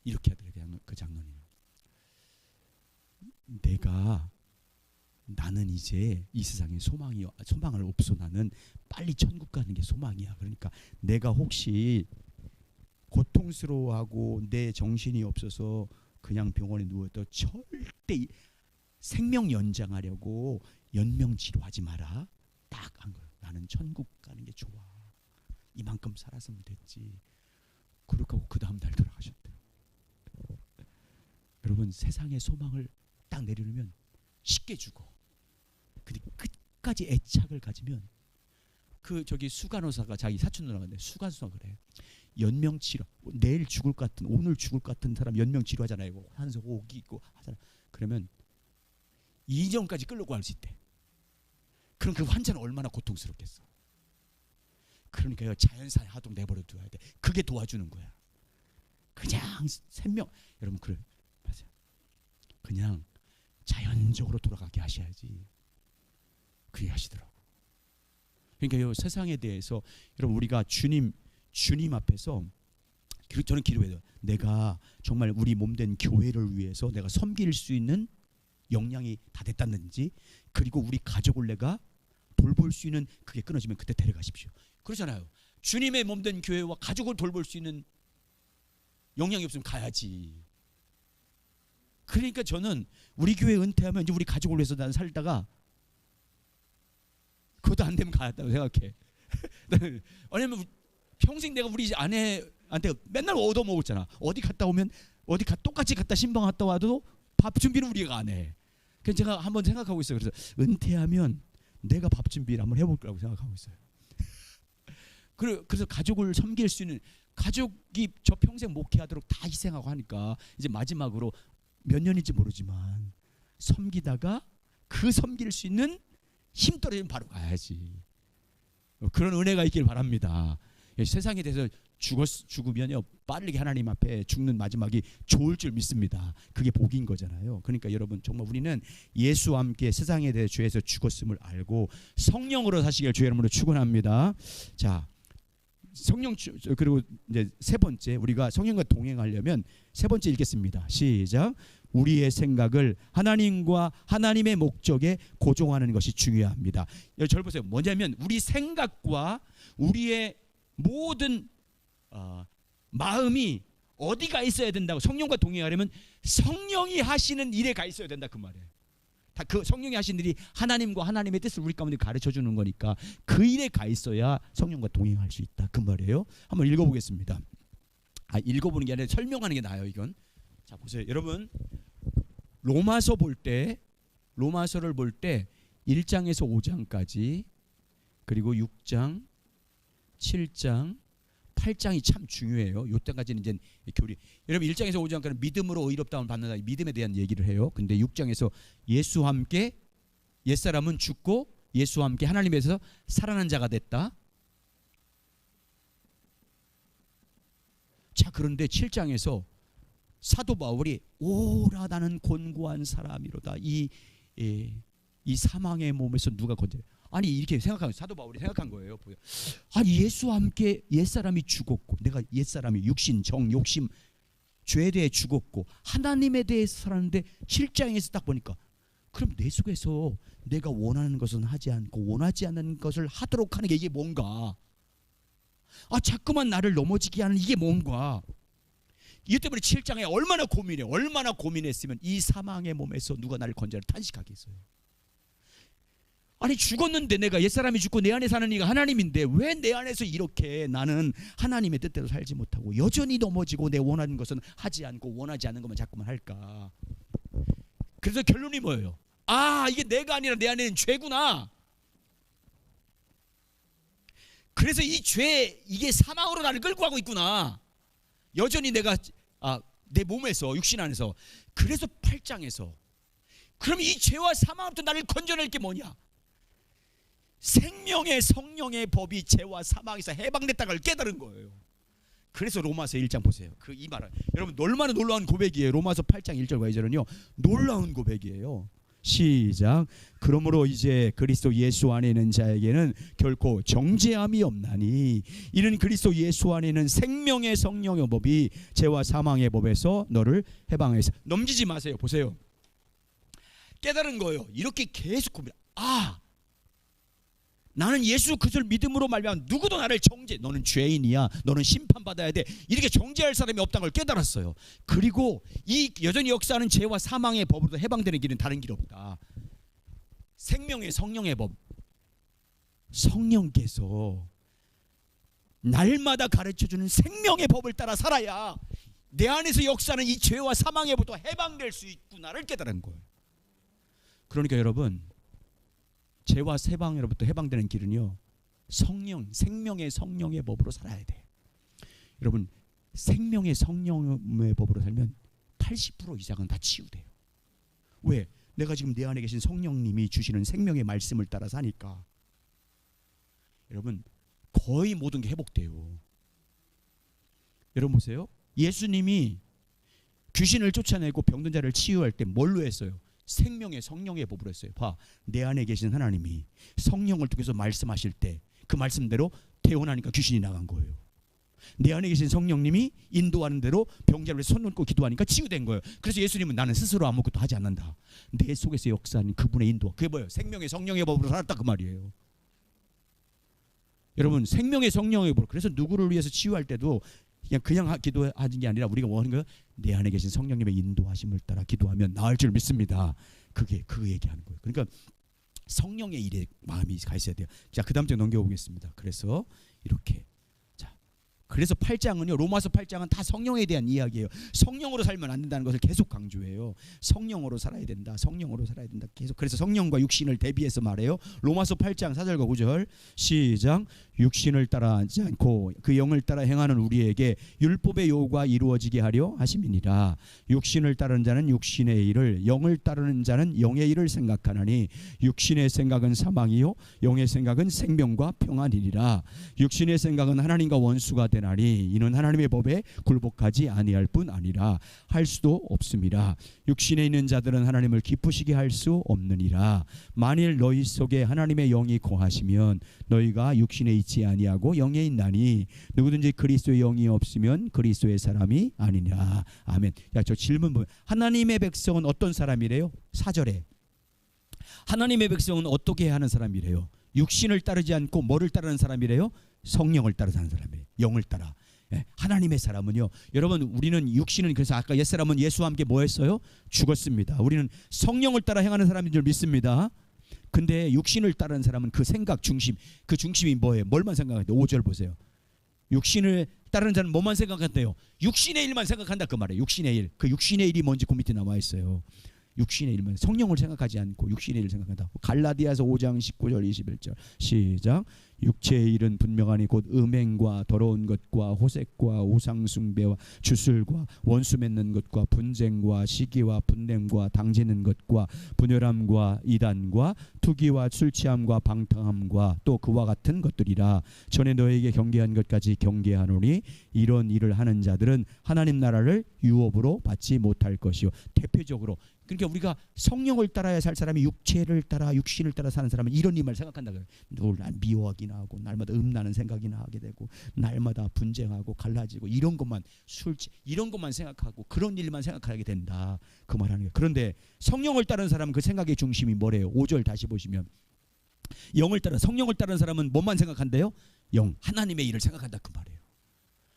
이렇게 하더래요. 그 장로님. 나는 이제 이 세상에 소망을 없어. 나는 빨리 천국 가는 게 소망이야. 그러니까 내가 혹시 고통스러워하고 내 정신이 없어서 그냥 병원에 누워도 절대 생명 연장하려고 연명치료하지 마라. 딱 한 거예요. 나는 천국 가는 게 좋아. 이만큼 살았으면 됐지. 그렇게 하고 그 다음 날 돌아가셨대요. 여러분 세상의 소망을 딱 내려놓으면 쉽게 죽어. 근데 끝까지 애착을 가지면 저기 수간호사가 자기 사촌 누나가 수간호사가 그래. 연명치료, 내일 죽을 것 같은, 오늘 죽을 것 같은 사람 연명치료하잖아요. 한서 호흡기 있고 하잖아. 그러면 2년까지 끌고 갈 수 있대. 그럼 그 환자는 얼마나 고통스럽겠어. 그러니까요, 자연사에 하도록 내버려 둬야 돼. 그게 도와주는 거야. 그냥 생명, 여러분 그래 맞아요. 그냥 자연적으로 돌아가게 하셔야지. 그게 하시더라고. 그러니까요, 세상에 대해서 여러분 우리가 주님 앞에서 저는 기도해요. 내가 정말 우리 몸된 교회를 위해서 내가 섬길 수 있는 역량이 다 됐다든지, 그리고 우리 가족을 내가 돌볼 수 있는 그게 끊어지면 그때 데려가십시오. 그러잖아요. 주님의 몸된 교회와 가족을 돌볼 수 있는 역량이 없으면 가야지. 그러니까 저는 우리 교회 은퇴하면 이제 우리 가족을 위해서 난 살다가 그것도 안 되면 가야겠다고 생각해. 왜냐면 평생 내가 우리 아내한테 맨날 얻어먹었잖아. 어디 갔다 오면 똑같이 갔다 신방 갔다 와도 밥 준비는 우리가 안 해. 그래서 제가 한번 생각하고 있어요. 그래서 은퇴하면 내가 밥 준비를 한번 해볼 거라고 생각하고 있어요. 그래서 가족을 섬길 수 있는, 가족이 저 평생 목회하도록 다 희생하고 하니까 이제 마지막으로 몇 년인지 모르지만 섬기다가 그 섬길 수 있는 힘 떨어지면 바로 가야지. 그런 은혜가 있길 바랍니다. 세상에 대해서 죽으면요 빠르게 하나님 앞에 죽는 마지막이 좋을 줄 믿습니다. 그게 복인 거잖아요. 그러니까 여러분 정말 우리는 예수와 함께 세상에 대해 죄에서 죽었음을 알고 성령으로 사시길 주의 이름으로 축원합니다. 자, 성령, 그리고 이제 세 번째, 우리가 성령과 동행하려면 세 번째 읽겠습니다. 시작. 우리의 생각을 하나님과 하나님의 목적에 고정하는 것이 중요합니다. 절 보세요. 뭐냐면 우리 생각과 우리의 모든 마음이 어디가 있어야 된다고. 성령과 동행하려면 성령이 하시는 일에 가 있어야 된다 그 말이에요. 다 그 성령이 하신 일이 하나님과 하나님의 뜻을 우리 가운데 가르쳐 주는 거니까 그 일에 가 있어야 성령과 동행할 수 있다 그 말이에요. 한번 읽어보겠습니다. 읽어보는 게 아니라 설명하는 게 나아요. 이건 자 보세요. 여러분 로마서를 볼 때 1장에서 5장까지, 그리고 6장 7장 8장이 참 중요해요. 이때까지는 이제 교리. 여러분 1장에서 5장까지는 믿음으로 의롭다움을 받는다, 믿음에 대한 얘기를 해요. 근데 6장에서 예수와 함께 옛사람은 죽고 예수와 함께 하나님에서 살아난 자가 됐다. 자, 그런데 7장에서 사도 바울이 오라 나는 곤고한 사람이로다. 이 사망의 몸에서 누가 건져요? 아니 이렇게 생각하면 사도 바울이 생각한 거예요. 아니 예수와 함께 옛사람이 죽었고, 내가 옛사람이 육신, 정, 욕심, 죄에 대해 죽었고 하나님에 대해서 살았는데 7장에서 딱 보니까 그럼 내 속에서 내가 원하는 것은 하지 않고 원하지 않는 것을 하도록 하는 게 이게 뭔가? 자꾸만 나를 넘어지게 하는 이게 뭔가? 이 때문에 7장에 얼마나 고민했으면 이 사망의 몸에서 누가 나를 건져라 탄식하겠어요. 아니 죽었는데 내가 옛사람이 죽고 내 안에 사는 이가 하나님인데 왜 내 안에서 이렇게 나는 하나님의 뜻대로 살지 못하고 여전히 넘어지고 내 원하는 것은 하지 않고 원하지 않는 것만 자꾸만 할까? 그래서 결론이 뭐예요? 이게 내가 아니라 내 안에는 죄구나. 그래서 이 죄, 이게 사망으로 나를 끌고 가고 있구나. 여전히 내가 내 몸에서, 육신 안에서. 그래서 8장에서 그럼 이 죄와 사망부터 나를 건져낼 게 뭐냐? 생명의 성령의 법이 죄와 사망에서 해방됐다는 걸 깨달은 거예요. 그래서 로마서 1장 보세요. 이 말은 여러분 얼마나 놀라운 고백이에요. 로마서 8장 1절과 2절은요 놀라운 고백이에요. 시작. 그러므로 이제 그리스도 예수 안에 있는 자에게는 결코 정죄함이 없나니 이는 그리스도 예수 안에 있는 생명의 성령의 법이 죄와 사망의 법에서 너를 해방해서. 넘기지 마세요. 보세요. 깨달은 거예요. 이렇게 계속 고민. 나는 예수 그리스도를 믿음으로 말미암아 누구도 나를 너는 죄인이야, 너는 심판받아야 돼, 이렇게 정죄할 사람이 없다는 걸 깨달았어요. 그리고 이 여전히 역사하는 죄와 사망의 법으로 해방되는 길은 다른 길 없다. 생명의 성령의 법, 성령께서 날마다 가르쳐주는 생명의 법을 따라 살아야 내 안에서 역사하는 이 죄와 사망의 법도 해방될 수 있구나를 깨달은 거예요. 그러니까 여러분 죄와 세방으로부터 해방되는 길은요 생명의 성령의 법으로 살아야 돼. 여러분 생명의 성령의 법으로 살면 80% 이상은 다 치유돼요. 왜? 내가 지금 내 안에 계신 성령님이 주시는 생명의 말씀을 따라 사니까 여러분 거의 모든 게 회복돼요. 여러분 보세요. 예수님이 귀신을 쫓아내고 병든 자를 치유할 때 뭘로 했어요? 생명의 성령의 법으로 했어요. 봐, 내 안에 계신 하나님이 성령을 통해서 말씀하실 때 그 말씀대로 태어나니까 귀신이 나간 거예요. 내 안에 계신 성령님이 인도하는 대로 병자를 손 놓고 기도하니까 치유된 거예요. 그래서 예수님은 나는 스스로 아무것도 하지 않는다. 내 속에서 역사하는 그분의 인도, 그게 뭐예요? 생명의 성령의 법으로 살았다 그 말이에요. 여러분 생명의 성령의 법으로, 그래서 누구를 위해서 치유할 때도 그냥 기도하는 게 아니라 우리가 원하는 거, 내 안에 계신 성령님의 인도하심을 따라 기도하면 나을 줄 믿습니다. 그게 그 얘기하는 거예요. 그러니까 성령의 일에 마음이 가 있어야 돼요. 자, 그 다음 장 넘겨보겠습니다. 그래서 이렇게, 자, 그래서 8장은요, 로마서 8장은 다 성령에 대한 이야기예요. 성령으로 살면 안 된다는 것을 계속 강조해요. 성령으로 살아야 된다. 성령으로 살아야 된다. 계속. 그래서 성령과 육신을 대비해서 말해요. 로마서 8장 4절과 9절 시작. 육신을 따라 하지 않고 그 영을 따라 행하는 우리에게 율법의 요구가 이루어지게 하려 하심이니라. 육신을 따르는 자는 육신의 일을, 영을 따르는 자는 영의 일을 생각하나니 육신의 생각은 사망이요 영의 생각은 생명과 평안이니라. 육신의 생각은 하나님과 원수가 되나니 이는 하나님의 법에 굴복하지 아니할 뿐 아니라 할 수도 없습니다. 육신에 있는 자들은 하나님을 기쁘시게 할 수 없느니라. 만일 너희 속에 하나님의 영이 거하시면 너희가 육신에 있지 아니하고 영에 있나니 누구든지 그리스도의 영이 없으면 그리스도의 사람이 아니냐. 아멘. 야, 저 질문 보면 하나님의 백성은 어떤 사람이래요? 4절에 하나님의 백성은 어떻게 하는 사람이래요? 육신을 따르지 않고 뭐를 따르는 사람이래요? 성령을 따라 사는 사람이에요. 영을 따라. 하나님의 사람은요, 여러분 우리는 육신은, 그래서 아까 옛사람은 예수와 함께 뭐 했어요? 죽었습니다. 우리는 성령을 따라 행하는 사람인 줄 믿습니다. 근데 육신을 따르는 사람은 그 생각 중심, 그 중심이 뭐예요? 뭘만 생각한대요? 5절 보세요. 육신을 따르는 자는 뭐만 생각한대요? 육신의 일만 생각한다 그 말이에요. 육신의 일. 그 육신의 일이 뭔지 그 밑에 나와 있어요. 육신의 일만, 성령을 생각하지 않고 육신의 일을 생각한다. 갈라디아서 5장 19절 21절 시작. 육체의 일은 분명하니 곧 음행과 더러운 것과 호색과 우상숭배와 주술과 원수 맺는 것과 분쟁과 시기와 분냄과 당지는 것과 분열함과 이단과 투기와 술취함과 방탕함과 또 그와 같은 것들이라. 전에 너에게 경계한 것까지 경계하노니 이런 일을 하는 자들은 하나님 나라를 유업으로 받지 못할 것이요. 대표적으로 그러니까 우리가 성령을 따라야 살 사람이 육체를 따라 육신을 따라 사는 사람은 이런 일만 생각한다 그래요. 늘 미워하기나 하고 날마다 음나는 생각이나 하게 되고 날마다 분쟁하고 갈라지고 이런 것만 술취 이런 것만 생각하고 그런 일만 생각하게 된다 그 말하는 거예요. 그런데 성령을 따르는 사람은 그 생각의 중심이 뭐래요? 5절 다시 보시면 영을 따라 성령을 따르는 사람은 뭐만 생각한대요? 영 하나님의 일을 생각한다 그 말이에요.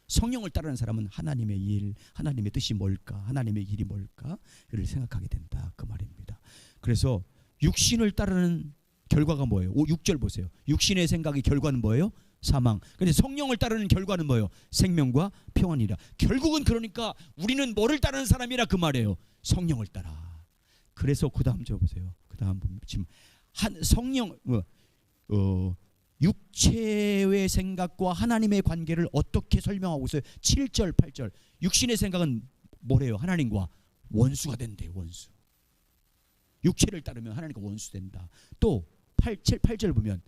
성령을 따르는 사람은 하나님의 일, 하나님의 뜻이 뭘까, 하나님의 일이 뭘까를 생각하게 된다 그 말입니다. 그래서 육신을 따르는 결과가 뭐예요? 6절 보세요. 육신의 생각의 결과는 뭐예요? 사망. 근데 성령을 따르는 결과는 뭐예요? 생명과 평안이라. 결국은 그러니까 우리는 뭐를 따르는 사람이라 그 말이에요? 성령을 따라. 그래서 그 다음 저 보세요. 그 다음 지금 한 성령 육체의 생각과 하나님의 관계를 어떻게 설명하고 있어요? 7절 8절 육신의 생각은 뭐래요? 하나님과 원수가 된대요. 원수. 육체를 따르면 하나님과 원수 된다. 또 8절 보면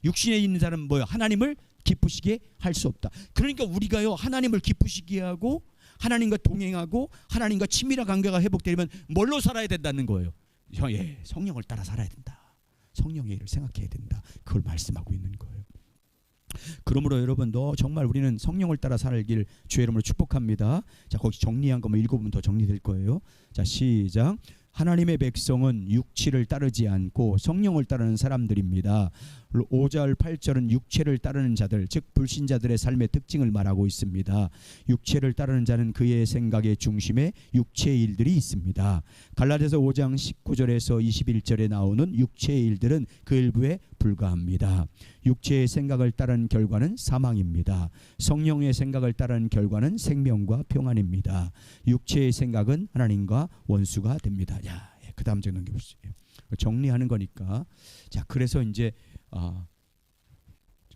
육신에 있는 사람은 뭐예요? 하나님을 기쁘시게 할 수 없다. 그러니까 우리가요 하나님을 기쁘시게 하고 하나님과 동행하고 하나님과 친밀한 관계가 회복되려면 뭘로 살아야 된다는 거예요? 성령을 따라 살아야 된다. 성령의 일을 생각해야 된다. 그걸 말씀하고 있는 거예요. 그러므로 여러분도 정말 우리는 성령을 따라 살길 주의 이름으로 축복합니다. 자, 거기 정리한 것만 읽어보면 더 정리될 거예요. 자, 시작. 하나님의 백성은 육체를 따르지 않고 성령을 따르는 사람들입니다. 5절 8절은 육체를 따르는 자들, 즉 불신자들의 삶의 특징을 말하고 있습니다. 육체를 따르는 자는 그의 생각의 중심에 육체의 일들이 있습니다. 갈라디아서 5장 19절에서 21절에 나오는 육체의 일들은 그 일부에 불과합니다. 육체의 생각을 따르는 결과는 사망입니다. 성령의 생각을 따르는 결과는 생명과 평안입니다. 육체의 생각은 하나님과 원수가 됩니다. 야, 그 다음 장 넘겨보시죠. 정리하는 거니까. 자, 그래서 이제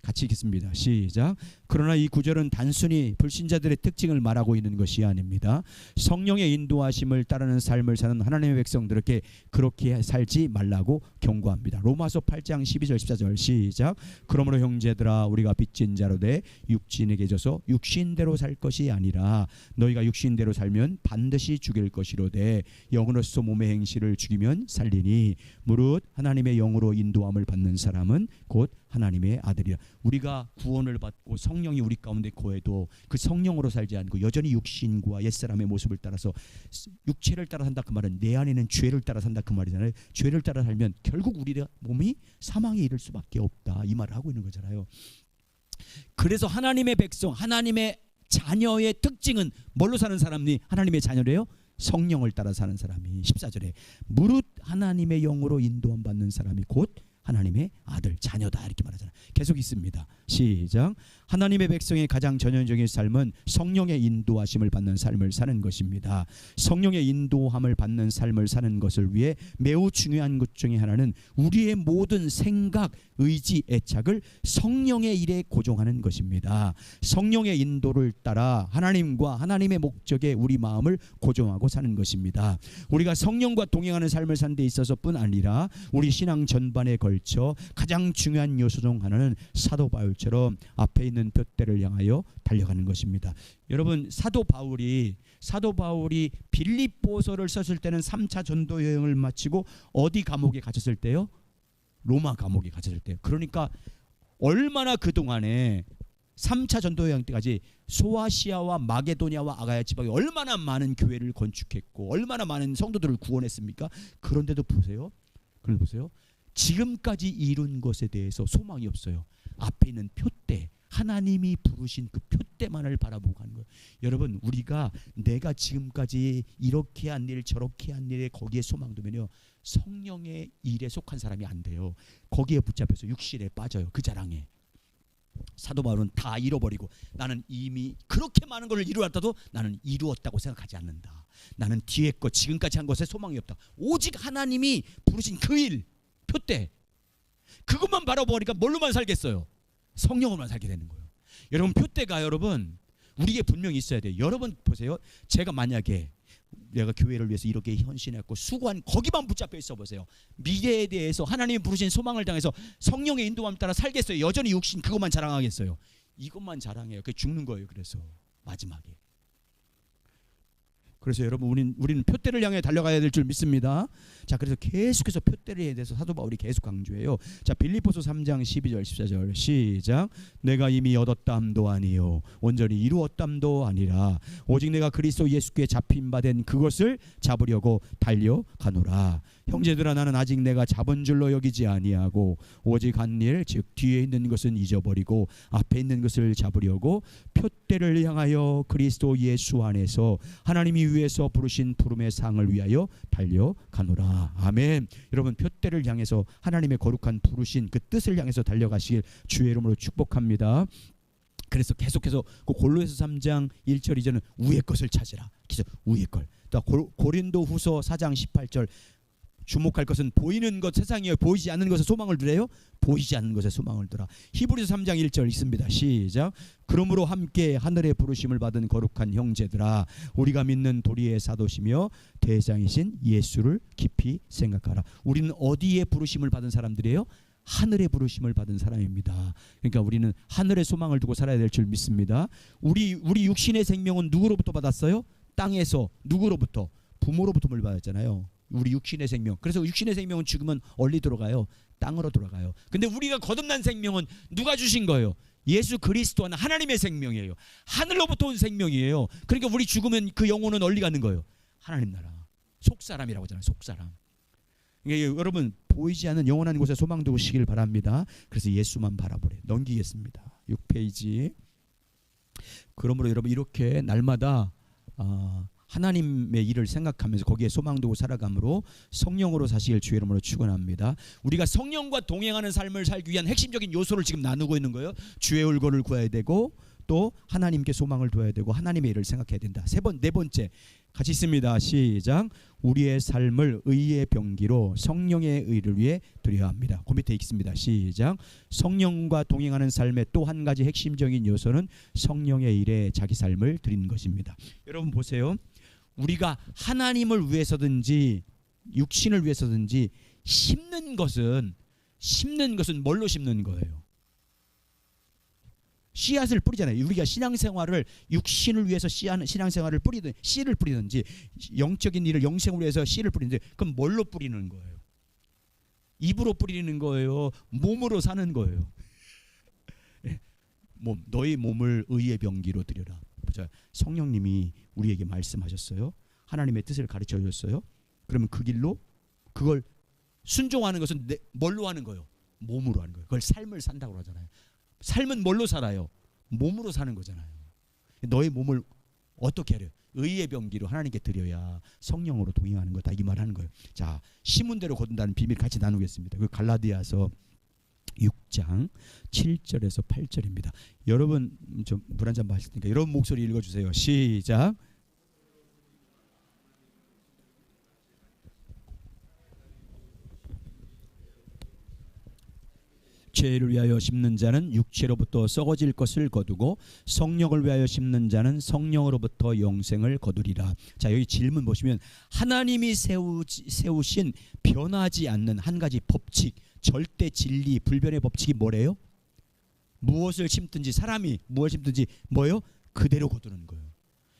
같이 읽겠습니다. 시작. 그러나 이 구절은 단순히 불신자들의 특징을 말하고 있는 것이 아닙니다. 성령의 인도하심을 따르는 삶을 사는 하나님의 백성들에게 그렇게 살지 말라고 경고합니다. 로마서 8장 12절 14절 시작. 그러므로 형제들아 우리가 빚진 자로 돼 육신에게 져서 육신대로 살 것이 아니라 너희가 육신대로 살면 반드시 죽일 것이로되 영으로서 몸의 행실을 죽이면 살리니 무릇 하나님의 영으로 인도함을 받는 사람은 곧 하나님의 아들이라. 우리가 구원을 받고 성령이 우리 가운데 거해도 그 성령으로 살지 않고 여전히 육신과 옛사람의 모습을 따라서 육체를 따라 산다 그 말은 내 안에는 죄를 따라 산다 그 말이잖아요. 죄를 따라 살면 결국 우리 몸이 사망에 이를 수밖에 없다 이 말을 하고 있는 거잖아요. 그래서 하나님의 백성 하나님의 자녀의 특징은 뭘로 사는 사람이 하나님의 자녀래요? 성령을 따라 사는 사람이 14절에 무릇 하나님의 영으로 인도함 받는 사람이 곧 하나님의 아들 자녀다 이렇게 말하잖아요. 계속 있습니다. 시작. 하나님의 백성의 가장 전형적인 삶은 성령의 인도하심을 받는 삶을 사는 것입니다. 성령의 인도함을 받는 삶을 사는 것을 위해 매우 중요한 것 중에 하나는 우리의 모든 생각, 의지, 애착을 성령의 일에 고정하는 것입니다. 성령의 인도를 따라 하나님과 하나님의 목적에 우리 마음을 고정하고 사는 것입니다. 우리가 성령과 동행하는 삶을 사는 데 있어서뿐 아니라 우리 신앙 전반에 걸쳐 가장 중요한 요소 중 하나는 사도 바울처럼 앞에 있는 둯대를 향하여 달려가는 것입니다. 여러분 사도 바울이 빌립보서를 썼을 때는 3차 전도 여행을 마치고 어디 감옥에 갇혔을 때요? 로마 감옥에 갇혔을 때요. 그러니까 얼마나 그동안에 3차 전도 여행 때까지 소아시아와 마게도냐와 아가야 지방에 얼마나 많은 교회를 건축했고 얼마나 많은 성도들을 구원했습니까? 그런데도 보세요. 지금까지 이룬 것에 대해서 소망이 없어요. 앞에 있는 푯대 하나님이 부르신 그 푯대만을 바라보고 가는 거예요. 여러분 우리가 내가 지금까지 이렇게 한 일 저렇게 한 일에 거기에 소망 두면요 성령의 일에 속한 사람이 안 돼요. 거기에 붙잡혀서 육신에 빠져요. 그 자랑에. 사도 바울은 다 잃어버리고 나는 이미 그렇게 많은 걸 이루었다도 나는 이루었다고 생각하지 않는다. 나는 뒤에 것 지금까지 한 것에 소망이 없다. 오직 하나님이 부르신 그 일 푯대 그것만 바라보니까 뭘로만 살겠어요? 성령으로만 살게 되는 거예요. 여러분 푯대가 여러분 우리에게 분명히 있어야 돼요. 여러분 보세요. 제가 만약에 내가 교회를 위해서 이렇게 헌신했고 수고한 거기만 붙잡혀 있어 보세요. 미래에 대해서 하나님이 부르신 소망을 당해서 성령의 인도함 따라 살겠어요? 여전히 육신 그것만 자랑하겠어요? 이것만 자랑해요. 그게 죽는 거예요. 그래서 마지막에. 그래서 여러분 우리는 푯대를 향해 달려가야 될 줄 믿습니다. 자 그래서 계속해서 푯대에 대해서 사도 바울이 계속 강조해요. 자 빌립보서 3장 12절 14절 시작. 내가 이미 얻었담도 아니요 온전히 이루었담도 아니라 오직 내가 그리스도 예수께 잡힌 바 된 그것을 잡으려고 달려가노라. 형제들아 나는 아직 내가 잡은 줄로 여기지 아니하고 오직 한 일 즉 뒤에 있는 것은 잊어버리고 앞에 있는 것을 잡으려고 푯대를 향하여 그리스도 예수 안에서 하나님이 위에서 부르신 부름의 상을 위하여 달려가노라. 아멘. 여러분 푯대를 향해서 하나님의 거룩한 부르신 그 뜻을 향해서 달려가시길 주의 이름으로 축복합니다. 그래서 계속해서 그 골로새서 3장 1절 2절은 위의 것을 찾으라. 그래서 위의 걸. 또 고린도후서 4장 18절 주목할 것은 보이는 것 세상이요 보이지 않는 것에 소망을 두래요. 보이지 않는 것에 소망을 두라. 히브리서 3장 1절 있습니다. 시작. 그러므로 함께 하늘의 부르심을 받은 거룩한 형제들아 우리가 믿는 도리의 사도시며 대장이신 예수를 깊이 생각하라. 우리는 어디에 부르심을 받은 사람들이에요? 하늘의 부르심을 받은 사람입니다. 그러니까 우리는 하늘의 소망을 두고 살아야 될 줄 믿습니다. 우리 육신의 생명은 누구로부터 받았어요? 땅에서. 누구로부터? 부모로부터 받았잖아요. 우리 육신의 생명. 그래서 육신의 생명은 죽으면 어디 들어가요? 땅으로 돌아가요. 근데 우리가 거듭난 생명은 누가 주신 거예요? 예수 그리스도는 하나님의 생명이에요. 하늘로부터 온 생명이에요. 그러니까 우리 죽으면 그 영혼은 어디 가는 거예요? 하나님 나라. 속사람이라고 하잖아요. 속사람. 그러니까 여러분 보이지 않는 영원한 곳에 소망 두시길 바랍니다. 그래서 예수만 바라보래. 넘기겠습니다. 6페이지. 그러므로 여러분 이렇게 날마다 하나님의 일을 생각하면서 거기에 소망 두고 살아감으로 성령으로 사시길 주의 이름으로 축원합니다. 우리가 성령과 동행하는 삶을 살기 위한 핵심적인 요소를 지금 나누고 있는 거예요. 주의 얼굴을 구해야 되고 또 하나님께 소망을 둬야 되고 하나님의 일을 생각해야 된다. 네 번째 같이 있습니다. 시작. 우리의 삶을 의의 병기로 성령의 의를 위해 드려야 합니다. 그 밑에 있습니다. 시작. 성령과 동행하는 삶의 또 한 가지 핵심적인 요소는 성령의 일에 자기 삶을 드리는 것입니다. 여러분 보세요. 우리가 하나님을 위해서든지 육신을 위해서든지 심는 것은 뭘로 심는 거예요? 씨앗을 뿌리잖아요. 우리가 신앙생활을 육신을 위해서 신앙생활을 뿌리든 씨를 뿌리든지 영적인 일을 영생을 위해서 씨를 뿌리든지 그럼 뭘로 뿌리는 거예요? 입으로 뿌리는 거예요? 몸으로 사는 거예요? 너희 몸을 의의 병기로 드려라. 보자. 성령님이 우리에게 말씀하셨어요. 하나님의 뜻을 가르쳐 주셨어요. 그러면 그 길로 그걸 순종하는 것은 뭘로 하는 거예요? 몸으로 하는 거예요. 그걸 삶을 산다고 하잖아요. 삶은 뭘로 살아요? 몸으로 사는 거잖아요. 너의 몸을 어떻게 하려? 의의 병기로 하나님께 드려야 성령으로 동행하는 거다 이 말 하는 거예요. 자, 심은 대로 거둔다는 비밀 같이 나누겠습니다. 그 갈라디아서 6장 7절에서 8절입니다. 여러분 좀 물 한 잔 마실 테니까 여러분 목소리 읽어주세요. 시작. 죄를 위하여 심는 자는 육체로부터 썩어질 것을 거두고 성령을 위하여 심는 자는 성령으로부터 영생을 거두리라. 자, 여기 질문 보시면 하나님이 세우신 변하지 않는 한 가지 법칙, 절대 진리, 불변의 법칙이 뭐래요? 무엇을 심든지 사람이 무엇을 심든지 뭐예요? 그대로 거두는 거예요.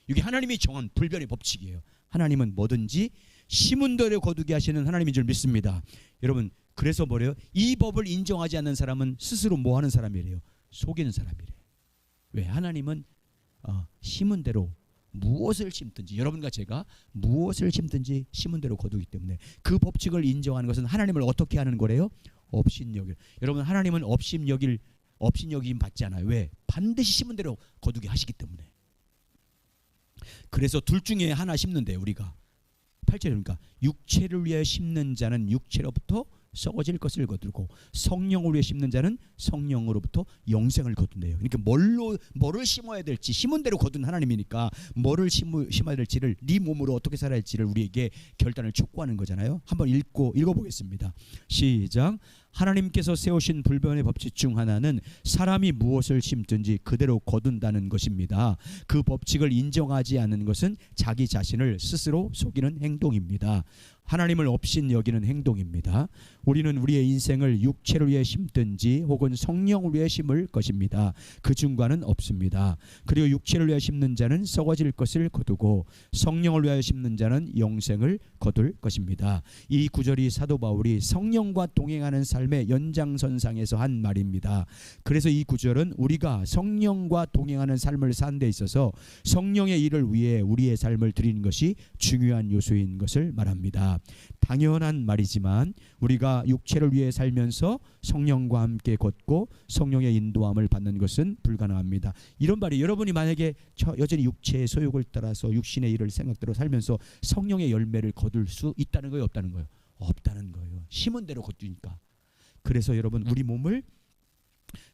이게 하나님이 정한 불변의 법칙이에요. 하나님은 뭐든지 심은 대로 거두게 하시는 하나님인 줄 믿습니다. 여러분 그래서 뭐래요? 이 법을 인정하지 않는 사람은 스스로 뭐 하는 사람이래요? 속이는 사람이래요. 왜? 하나님은 심은 대로 무엇을 심든지 여러분과 제가 무엇을 심든지 심은 대로 거두기 때문에 그 법칙을 인정하는 것은 하나님을 어떻게 하는 거래요? 업신여길. 여러분 하나님은 업신여김 받지 않아요. 왜? 반드시 심은 대로 거두게 하시기 때문에. 그래서 둘 중에 하나 심는데요. 우리가 8절이니까 육체를 위하여 심는 자는 육체로부터 썩어질 것을 거두고 성령을 위해 심는 자는 성령으로부터 영생을 거둔대요. 그러니까 뭐를 심어야 될지 심은 대로 거둔 하나님이니까 뭐를 심어야 될지를 네 몸으로 어떻게 살아야 할지를 우리에게 결단을 촉구하는 거잖아요. 한번 읽어보겠습니다. 시작. 하나님께서 세우신 불변의 법칙 중 하나는 사람이 무엇을 심든지 그대로 거둔다는 것입니다. 그 법칙을 인정하지 않는 것은 자기 자신을 스스로 속이는 행동입니다. 하나님을 업신 여기는 행동입니다. 우리는 우리의 인생을 육체를 위해 심든지 혹은 성령을 위해 심을 것입니다. 그 중간은 없습니다. 그리고 육체를 위해 심는 자는 썩어질 것을 거두고 성령을 위하여 심는 자는 영생을 거둘 것입니다. 이 구절이 사도 바울이 성령과 동행하는 삶의 연장선상에서 한 말입니다. 그래서 이 구절은 우리가 성령과 동행하는 삶을 사는 데 있어서 성령의 일을 위해 우리의 삶을 드리는 것이 중요한 요소인 것을 말합니다. 당연한 말이지만 우리가 육체를 위해 살면서 성령과 함께 걷고 성령의 인도함을 받는 것은 불가능합니다. 이런 말이 여러분이 만약에 여전히 육체의 소욕을 따라서 육신의 일을 생각대로 살면서 성령의 열매를 거둘 수 있다는 거예요? 없다는 거예요? 없다는 거예요. 심은 대로 거두니까. 그래서 여러분 우리 몸을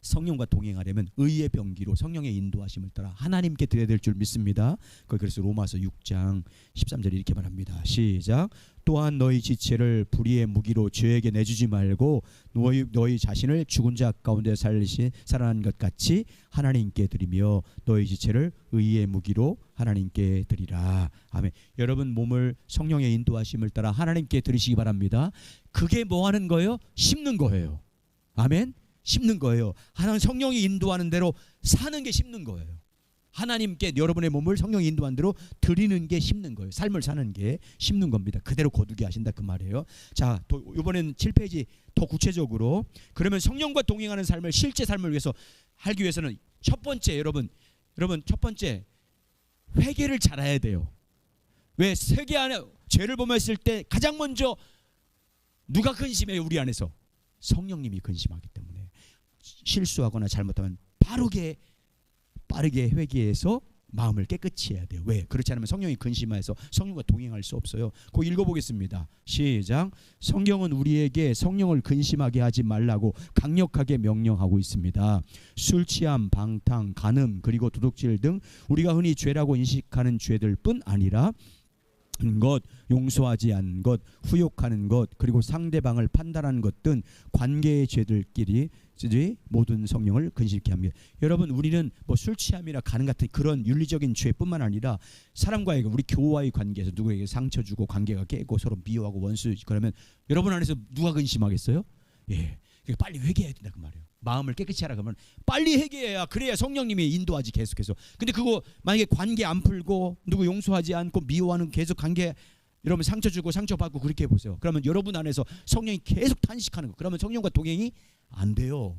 성령과 동행하려면 의의 병기로 성령의 인도하심을 따라 하나님께 드려야 될 줄 믿습니다. 그래서 로마서 6장 13절에 이렇게 말합니다. 시작. 또한 너희 지체를 불의의 무기로 죄에게 내주지 말고 너희 자신을 죽은 자 가운데 살아난 것 같이 하나님께 드리며 너희 지체를 의의 무기로 하나님께 드리라. 아멘. 여러분 몸을 성령의 인도하심을 따라 하나님께 드리시기 바랍니다. 그게 뭐 하는 거예요? 심는 거예요. 아멘. 심는 거예요. 하나님 성령이 인도하는 대로 사는 게 심는 거예요. 하나님께 여러분의 몸을 성령이 인도하는 대로 드리는 게 심는 거예요. 삶을 사는 게 심는 겁니다. 그대로 거두게 하신다 그 말이에요. 자, 이번에는 7페이지 더 구체적으로 그러면 성령과 동행하는 삶을 실제 삶을 위해서 하기 위해서는 첫 번째 여러분 첫 번째 회개를 잘해야 돼요. 왜? 세계 안에 죄를 범했을 때 가장 먼저 누가 근심해요? 우리 안에서 성령님이 근심하기 때문에 실수하거나 잘못하면 빠르게 회개해서 마음을 깨끗이 해야 돼요. 왜? 그렇지 않으면 성령이 근심해서 성령과 동행할 수 없어요. 그거 읽어보겠습니다. 시작. 성경은 우리에게 성령을 근심하게 하지 말라고 강력하게 명령하고 있습니다. 술 취함, 방탕, 간음, 그리고 도둑질 등 우리가 흔히 죄라고 인식하는 죄들뿐 아니라 것, 용서하지 않은 것, 후욕하는 것, 그리고 상대방을 판단하는 것 등 관계의 죄들끼리 모든 성령을 근심케 합니다. 여러분, 우리는 뭐 술 취함이나 간음 같은 그런 윤리적인 죄뿐만 아니라 사람과의, 우리 교우와의 관계에서 누구에게 상처 주고 관계가 깨고 서로 미워하고 원수, 그러면 여러분 안에서 누가 근심하겠어요? 예, 그러니까 빨리 회개해야 된다 그 말이에요. 마음을 깨끗이 하라 그러면 빨리 회개해야, 그래야 성령님이 인도하지 계속해서. 근데 그거 만약에 관계 안 풀고 누구 용서하지 않고 미워하는 계속 관계, 여러분 상처 주고 상처 받고 그렇게 해보세요. 그러면 여러분 안에서 성령이 계속 탄식하는 거, 그러면 성령과 동행이 안 돼요.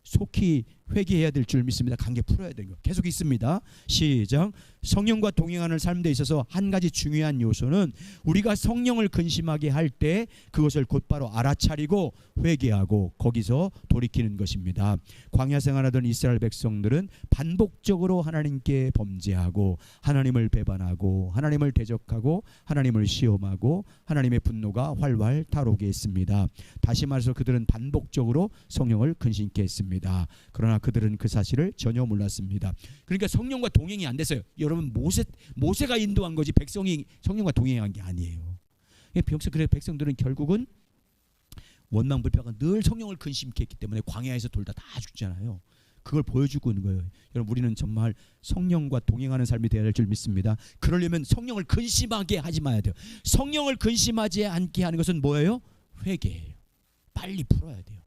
속히 회개해야 될 줄 믿습니다. 관계 풀어야 되는 거 계속 있습니다. 시작. 성령과 동행하는 삶에 있어서 한 가지 중요한 요소는 우리가 성령을 근심하게 할 때 그것을 곧바로 알아차리고 회개하고 거기서 돌이키는 것입니다. 광야 생활하던 이스라엘 백성들은 반복적으로 하나님께 범죄하고 하나님을 배반하고 하나님을 대적하고 하나님을 시험하고 하나님의 분노가 활활 타오르게 했습니다. 다시 말해서 그들은 반복적으로 성령을 근심케 했습니다. 그러나 그들은 그 사실을 전혀 몰랐습니다. 그러니까 성령과 동행이 안 됐어요. 여러분, 모세가 인도한 거지 백성이 성령과 동행한 게 아니에요. 그래서 백성들은 결국은 원망불평한 늘 성령을 근심케 했기 때문에 광야에서 돌다 다 죽잖아요. 그걸 보여주고 있는 거예요. 여러분, 우리는 정말 성령과 동행하는 삶이 되어야 할 줄 믿습니다. 그러려면 성령을 근심하게 하지 마야 돼요. 성령을 근심하지 않게 하는 것은 뭐예요? 회개예요. 빨리 풀어야 돼요.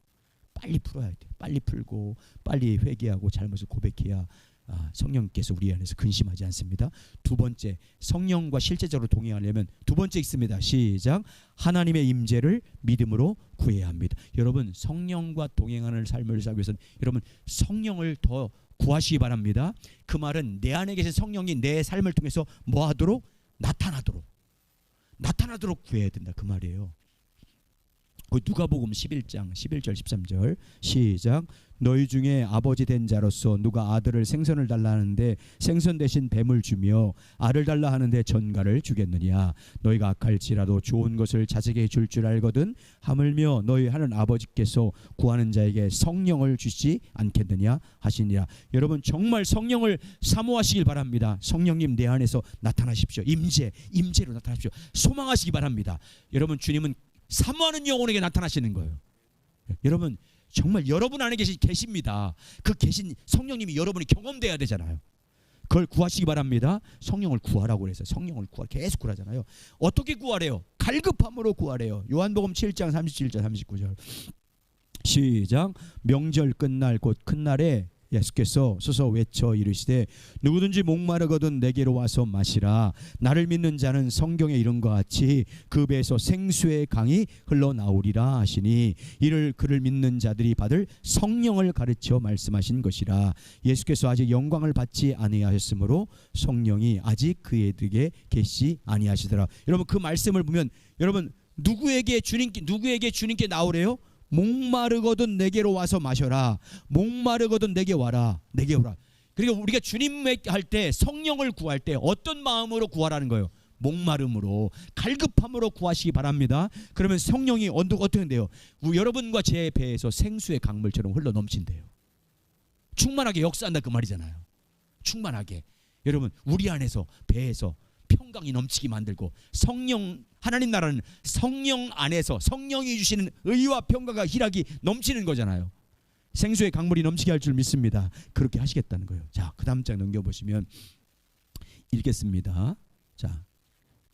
빨리 풀어야 돼요. 빨리 풀고 빨리 회개하고 잘못을 고백해야 성령께서 우리 안에서 근심하지 않습니다. 두 번째, 성령과 실제적으로 동행하려면 두 번째 있습니다. 시작. 하나님의 임재를 믿음으로 구해야 합니다. 여러분, 성령과 동행하는 삶을 살기 위해서는 여러분 성령을 더 구하시기 바랍니다. 그 말은 내 안에 계신 성령이 내 삶을 통해서 뭐하도록? 나타나도록 구해야 된다 그 말이에요. 누가복음 11장 11절 13절 시작. 너희 중에 아버지 된 자로서 누가 아들을 생선을 달라 하는데 생선 대신 뱀을 주며 알을 달라 하는데 전갈을 주겠느냐. 너희가 악할지라도 좋은 것을 자식에게 줄 줄 알거든 하물며 너희 하는 아버지께서 구하는 자에게 성령을 주시지 않겠느냐 하시니라. 여러분, 정말 성령을 사모하시길 바랍니다. 성령님 내 안에서 나타나십시오. 임재로 나타나십시오. 소망하시기 바랍니다. 여러분, 주님은 사모하는 영혼에게 나타나시는 거예요. 여러분, 정말 여러분 안에 계십니다. 그 계신 성령님이 여러분이 경험돼야 되잖아요. 그걸 구하시기 바랍니다. 성령을 구하라고 그래서 성령을 계속 구하잖아요. 어떻게 구하래요? 갈급함으로 구하래요. 요한복음 7장 37절 39절 시작. 명절 끝날 곧 큰 날에 예수께서 서서 외쳐 이르시되 누구든지 목마르거든 내게로 와서 마시라. 나를 믿는 자는 성경에 이른 것 같이 그 배에서 생수의 강이 흘러나오리라 하시니 이를 그를 믿는 자들이 받을 성령을 가르쳐 말씀하신 것이라. 예수께서 아직 영광을 받지 아니하셨으므로 성령이 아직 그에게 계시지 아니하시더라. 여러분, 그 말씀을 보면 여러분 누구에게 주님께 나오래요? 목마르거든 내게로 와서 마셔라. 목마르거든 내게 와라. 내게 오라. 그러니까 우리가 주님 할 때 성령을 구할 때 어떤 마음으로 구하라는 거예요? 목마름으로, 갈급함으로 구하시기 바랍니다. 그러면 성령이 어떻게 돼요? 여러분과 제 배에서 생수의 강물처럼 흘러 넘친대요. 충만하게 역사한다 그 말이잖아요. 충만하게. 여러분, 우리 안에서 배에서 평강이 넘치게 만들고, 하나님 나라는 성령 안에서 성령이 주시는 의와 평강과 희락이 넘치는 거잖아요. 생수의 강물이 넘치게 할 줄 믿습니다. 그렇게 하시겠다는 거예요. 자, 그 다음 장 넘겨보시면 읽겠습니다. 자,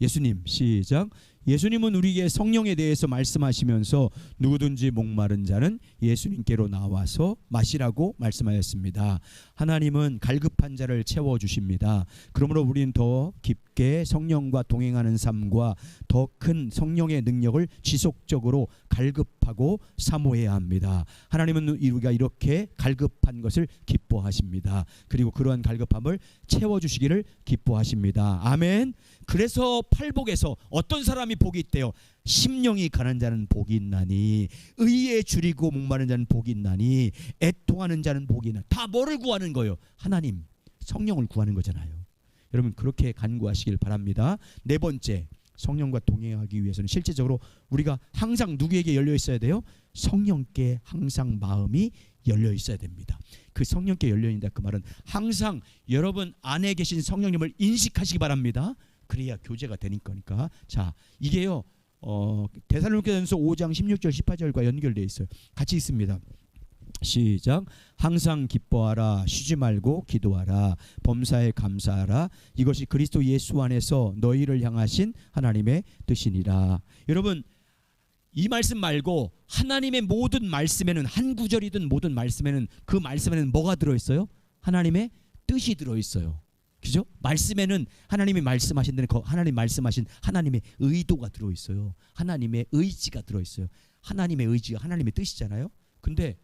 예수님 시작. 예수님은 우리에게 성령에 대해서 말씀하시면서 누구든지 목마른 자는 예수님께로 나와서 마시라고 말씀하였습니다. 하나님은 갈급한 자를 채워주십니다. 그러므로 우리는 더 깊게 성령과 동행하는 삶과 더 큰 성령의 능력을 지속적으로 갈급하고 사모해야 합니다. 하나님은 우리가 이렇게 갈급한 것을 기뻐하십니다. 그리고 그러한 갈급함을 채워주시기를 기뻐하십니다. 아멘. 그래서 팔복에서 어떤 사람이 복이 있대요? 심령이 가난 자는 복이 있나니, 의에 줄이고 목마른 자는 복이 있나니, 애통하는 자는 복이 있나니. 다 뭐를 구하는 거예요? 하나님, 성령을 구하는 거잖아요. 여러분 그렇게 간구하시길 바랍니다. 네 번째, 성령과 동행하기 위해서는 실제적으로 우리가 항상 누구에게 열려 있어야 돼요? 성령께 항상 마음이 열려 있어야 됩니다. 그 성령께 열려 있다 그 말은 항상 여러분 안에 계신 성령님을 인식하시기 바랍니다. 그래야 교제가 되는 거니까. 자, 이게요 데살로니가전서 5장 16절 18절과 연결되어 있어요. 같이 있습니다. 시작. 항상 기뻐하라, 쉬지 말고 기도하라, 범사에 감사하라, 이것이 그리스도 예수 안에서 너희를 향하신 하나님의 뜻이니라. 여러분 이 말씀 말고 하나님의 모든 말씀에는, 한 구절이든 모든 말씀에는, 그 말씀에는 뭐가 들어있어요? 하나님의 뜻이 들어있어요. 그죠? 말씀에는 하나님이 말씀하신 데는 하나님 말씀하신 하나님의 의도가 들어있어요. 하나님의 의지가 들어있어요. 하나님의 의지가 하나님의 뜻이잖아요. 근데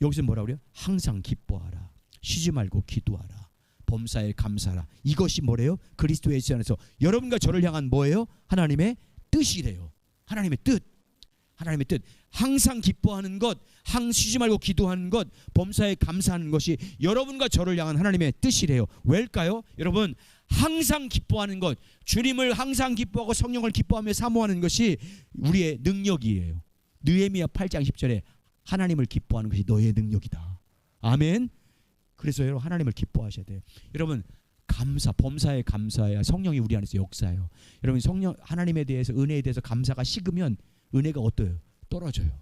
여기서 뭐라고 그래요? 항상 기뻐하라, 쉬지 말고 기도하라, 범사에 감사하라. 이것이 뭐래요? 그리스도 예수 안에서 여러분과 저를 향한 뭐예요? 하나님의 뜻이래요. 하나님의 뜻. 하나님의 뜻. 항상 기뻐하는 것, 쉬지 말고 기도하는 것, 범사에 감사하는 것이 여러분과 저를 향한 하나님의 뜻이래요. 왜일까요? 여러분 항상 기뻐하는 것, 주님을 항상 기뻐하고 성령을 기뻐하며 사모하는 것이 우리의 능력이에요. 느헤미야 8장 10절에 하나님을 기뻐하는 것이 너의 능력이다. 아멘. 그래서 여러분 하나님을 기뻐하셔야 돼요. 여러분 감사, 범사에 감사해야 성령이 우리 안에서 역사해요. 여러분 성령 하나님에 대해서, 은혜에 대해서 감사가 식으면 은혜가 어때요? 떨어져요.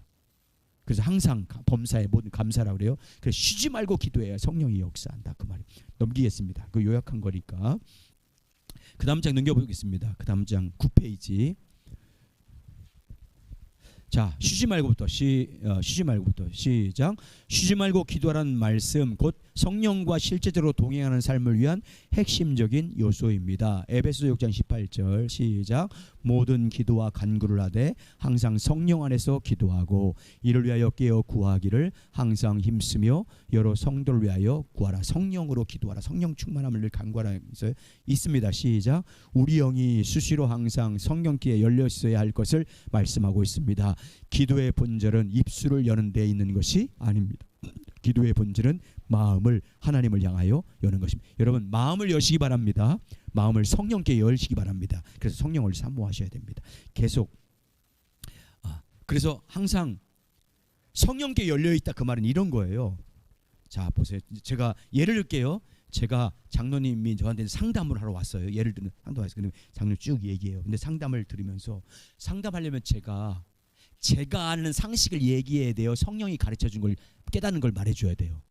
그래서 항상 범사에 모든 감사라고 그래요. 그래서 쉬지 말고 기도해야 성령이 역사한다 그 말이에요. 넘기겠습니다. 그 요약한 거니까. 그 다음 장 넘겨보겠습니다. 그 다음 장 9페이지. 자, 쉬지 말고부터 시작. 쉬지 말고 기도하라는 말씀, 곧 성령과 실제적으로 동행하는 삶을 위한 핵심적인 요소입니다. 에베소 6장 18절 시작. 모든 기도와 간구를 하되 항상 성령 안에서 기도하고 이를 위하여 깨어 구하기를 항상 힘쓰며 여러 성도를 위하여 구하라. 성령으로 기도하라. 성령 충만함을 간구하라 있습니다. 시작. 우리 영이 수시로 항상 성령께 열려 있어야 할 것을 말씀하고 있습니다. 기도의 본질은 입술을 여는 데 있는 것이 아닙니다. 기도의 본질은 마음을 하나님을 향하여 여는 것입니다. 여러분 마음을 여시기 바랍니다. 마음을 성령께 열시기 바랍니다. 그래서 성령을 사모하셔야 됩니다. 계속 그래서 항상 성령께 열려있다 그 말은 이런 거예요. 자 보세요. 제가 예를 들게요. 제가 장로님이 저한테 상담을 하러 왔어요. 예를 들면 상담을 했어요. 장로님 쭉 얘기해요. 근데 상담을 들으면서 상담하려면 제가 아는 상식을 얘기해야 돼요. 성령이 가르쳐준 걸 깨닫는 걸 말해줘야 돼요.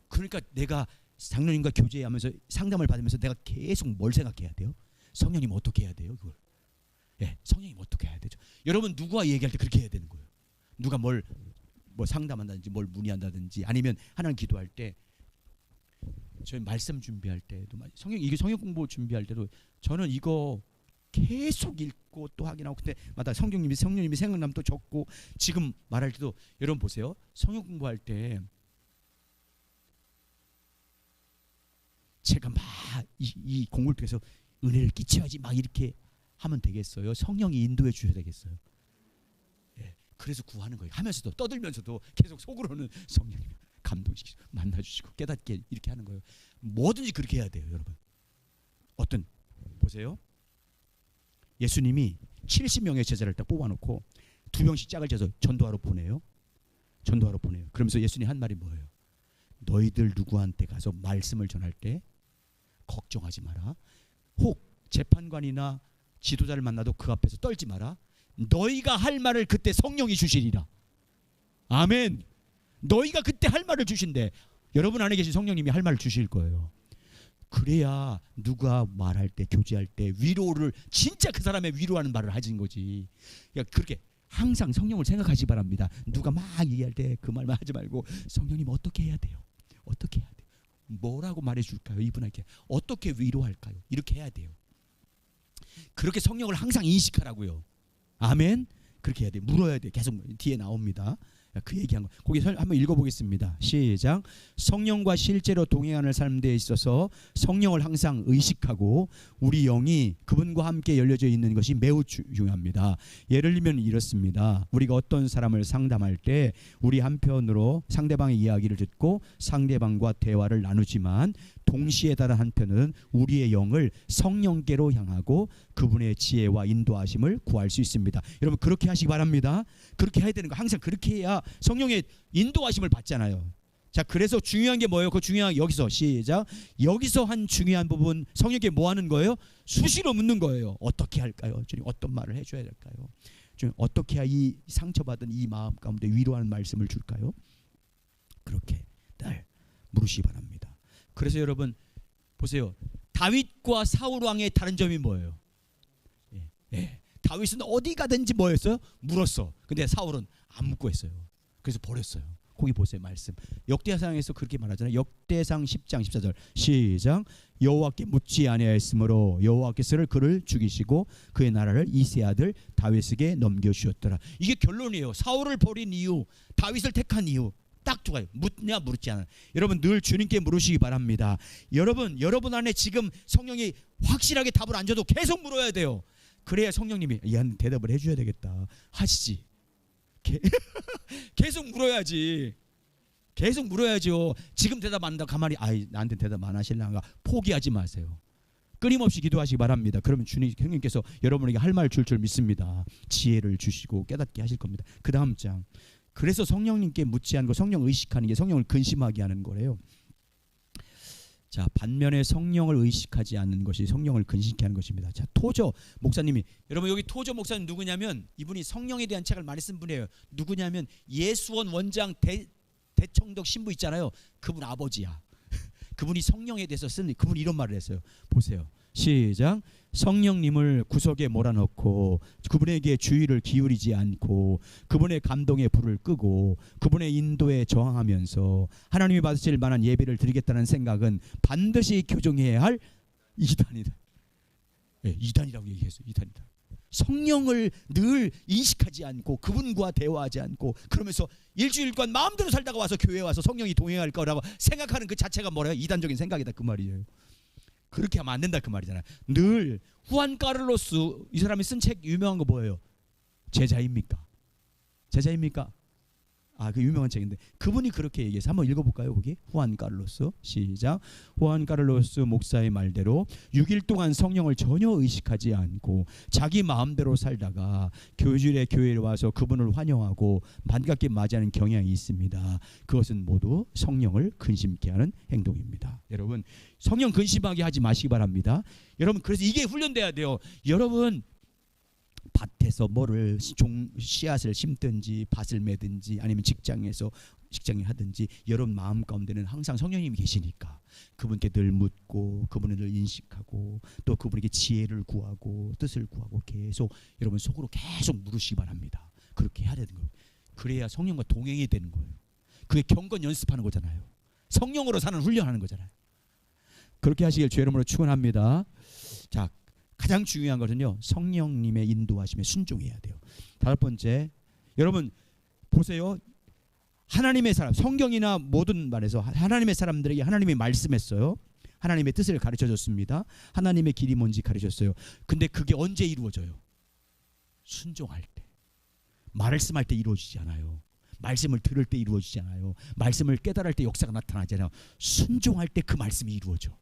그러니까 내가 장로님과 교제하면서 상담을 받으면서 내가 계속 뭘 생각해야 돼요? 성령님 어떻게 해야 돼요? 그걸. 예, 성령님 어떻게 해야 되죠? 여러분 누구와 얘기할 때 그렇게 해야 되는 거예요. 누가 뭐 상담한다든지 뭘 문의한다든지 아니면 하나님 기도할 때 저희 말씀 준비할 때도 이게 성경 공부 준비할 때도 저는 이거 계속 읽고 또 확인하고 그때마다 성령님이 생각나면 또 적고 지금 말할 때도 여러분 보세요. 성경 공부할 때 제가 막 이 공부를 통해서 은혜를 끼쳐야지 막 이렇게 하면 되겠어요? 성령이 인도해 주셔야 되겠어요? 예, 그래서 구하는 거예요. 하면서도 떠들면서도 계속 속으로는 성령님 감동시키고 만나주시고 깨닫게 이렇게 하는 거예요. 뭐든지 그렇게 해야 돼요, 여러분. 보세요. 예수님이 70명의 제자를 딱 뽑아놓고 2명씩 짝을 져서 전도하러 보내요. 그러면서 예수님이 한 말이 뭐예요? 너희들 누구한테 가서 말씀을 전할 때 걱정하지 마라. 혹 재판관이나 지도자를 만나도 그 앞에서 떨지 마라. 너희가 할 말을 그때 성령이 주시리라. 아멘. 너희가 그때 할 말을 주신대. 여러분 안에 계신 성령님이 할 말을 주실 거예요. 그래야 누가 말할 때, 교제할 때 위로를 진짜 그 사람의 위로하는 말을 하신 거지. 그러니까 그렇게 항상 성령을 생각하시기 바랍니다. 누가 막 얘기할 때 그 말만 하지 말고 성령님 어떻게 해야 돼요? 어떻게 해야 돼요? 뭐라고 말해줄까요? 이분에게 어떻게 위로할까요? 이렇게 해야 돼요. 그렇게 성령을 항상 인식하라고요. 아멘. 그렇게 해야 돼요. 물어야 돼요. 계속 뒤에 나옵니다. 그 얘기한 거. 거기 한번 읽어보겠습니다. 시작. 성령과 실제로 동행하는 삶 데 있어서 성령을 항상 의식하고 우리 영이 그분과 함께 열려져 있는 것이 매우 중요합니다. 예를 들면 이렇습니다. 우리가 어떤 사람을 상담할 때 우리 한편으로 상대방의 이야기를 듣고 상대방과 대화를 나누지만 동시에 다른 한편은 우리의 영을 성령께로 향하고 그분의 지혜와 인도하심을 구할 수 있습니다. 여러분 그렇게 하시기 바랍니다. 그렇게 해야 되는 거. 항상 그렇게 해야 성령의 인도하심을 받잖아요. 자, 그래서 중요한 게 뭐예요? 그 중요한 여기서 시작. 여기서 한 중요한 부분 성령께 뭐 하는 거예요? 수시로 묻는 거예요. 어떻게 할까요? 주님 어떤 말을 해줘야 될까요? 주님 어떻게 해야 이 상처받은 이 마음 가운데 위로하는 말씀을 줄까요? 그렇게 늘 물으시기 바랍니다. 그래서 여러분 보세요. 다윗과 사울 왕의 다른 점이 뭐예요? 다윗은 어디 가든지 뭐였어요? 물었어. 근데 사울은 안 묻고 했어요. 그래서 버렸어요. 거기 보세요. 말씀 역대상에서 그렇게 말하잖아요. 역대상 10장 14절 시작. 여호와께 묻지 아니하였으므로 여호와께서 그를 죽이시고 그의 나라를 이새의 아들 다윗에게 넘겨주셨더라. 이게 결론이에요. 사울을 버린 이유, 다윗을 택한 이유 딱 좋아요. 묻냐 묻지 않아. 여러분 늘 주님께 물으시기 바랍니다. 여러분 안에 지금 성령이 확실하게 답을 안 줘도 계속 물어야 돼요. 그래야 성령님이 얘한테 대답을 해줘야 되겠다 하시지. 계속 물어야지. 계속 물어야죠. 지금 대답 안 한다 가만히 나한테 대답 안 하실랑가 포기하지 마세요. 끊임없이 기도하시기 바랍니다. 그러면 주님 형님께서 여러분에게 할 말 줄 믿습니다. 지혜를 주시고 깨닫게 하실 겁니다. 그 다음 장. 그래서 성령님께 묻지 않고 성령 의식하는 게 성령을 근심하게 하는 거래요. 자, 반면에 성령을 의식하지 않는 것이 성령을 근심케 하는 것입니다. 자, 토저 목사님이, 여러분 여기 토저 목사님 누구냐면 이분이 성령에 대한 책을 많이 쓴 분이에요. 누구냐면 예수원 원장 대청덕 신부 있잖아요. 그분 아버지야. 그분이 성령에 대해서 쓴 그분이 이런 말을 했어요. 보세요. 시작. 성령님을 구석에 몰아넣고 그분에게 주의를 기울이지 않고 그분의 감동에 불을 끄고 그분의 인도에 저항하면서 하나님이 받으실 만한 예배를 드리겠다는 생각은 반드시 교정해야 할 이단이다. 네, 이단이라고 얘기했어요. 이단이다. 성령을 늘 인식하지 않고 그분과 대화하지 않고 그러면서 일주일간 마음대로 살다가 와서 교회에 와서 성령이 동행할 거라고 생각하는 그 자체가 뭐래요? 이단적인 생각이다 그 말이에요. 그렇게 하면 안 된다 그 말이잖아요. 늘 후안 까를로스 이 사람이 쓴 책 유명한 거 뭐예요? 제자입니까? 제자입니까? 그 유명한 책인데 그분이 그렇게 얘기해서 한번 읽어볼까요? 거기 후안 까를로스 시작. 후안 까를로스 목사의 말대로 6일 동안 성령을 전혀 의식하지 않고 자기 마음대로 살다가 교주일에 교회에 와서 그분을 환영하고 반갑게 맞이하는 경향이 있습니다. 그것은 모두 성령을 근심케 하는 행동입니다. 여러분 성령 근심하게 하지 마시기 바랍니다. 여러분 그래서 이게 훈련돼야 돼요. 여러분 밭에서 뭐를 씨앗을 심든지 밭을 매든지 아니면 직장에서 직장을 하든지 여러분 마음 가운데는 항상 성령님이 계시니까 그분께 늘 묻고 그분을 늘 인식하고 또 그분에게 지혜를 구하고 뜻을 구하고 계속 여러분 속으로 계속 물으시기 바랍니다. 그렇게 해야 되는 거예요. 그래야 성령과 동행이 되는 거예요. 그게 경건 연습하는 거잖아요. 성령으로 사는 훈련하는 거잖아요. 그렇게 하시길 주의 이름으로 축원합니다. 자, 가장 중요한 것은요 성령님의 인도하심에 순종해야 돼요. 다섯 번째, 여러분 보세요. 하나님의 사람, 성경이나 모든 말에서 하나님의 사람들에게 하나님이 말씀했어요. 하나님의 뜻을 가르쳐줬습니다. 하나님의 길이 뭔지 가르쳤어요. 근데 그게 언제 이루어져요? 순종할 때. 말씀할 때 이루어지지 않아요. 말씀을 들을 때 이루어지지 않아요. 말씀을 깨달을 때 역사가 나타나지 않아요. 순종할 때 그 말씀이 이루어져.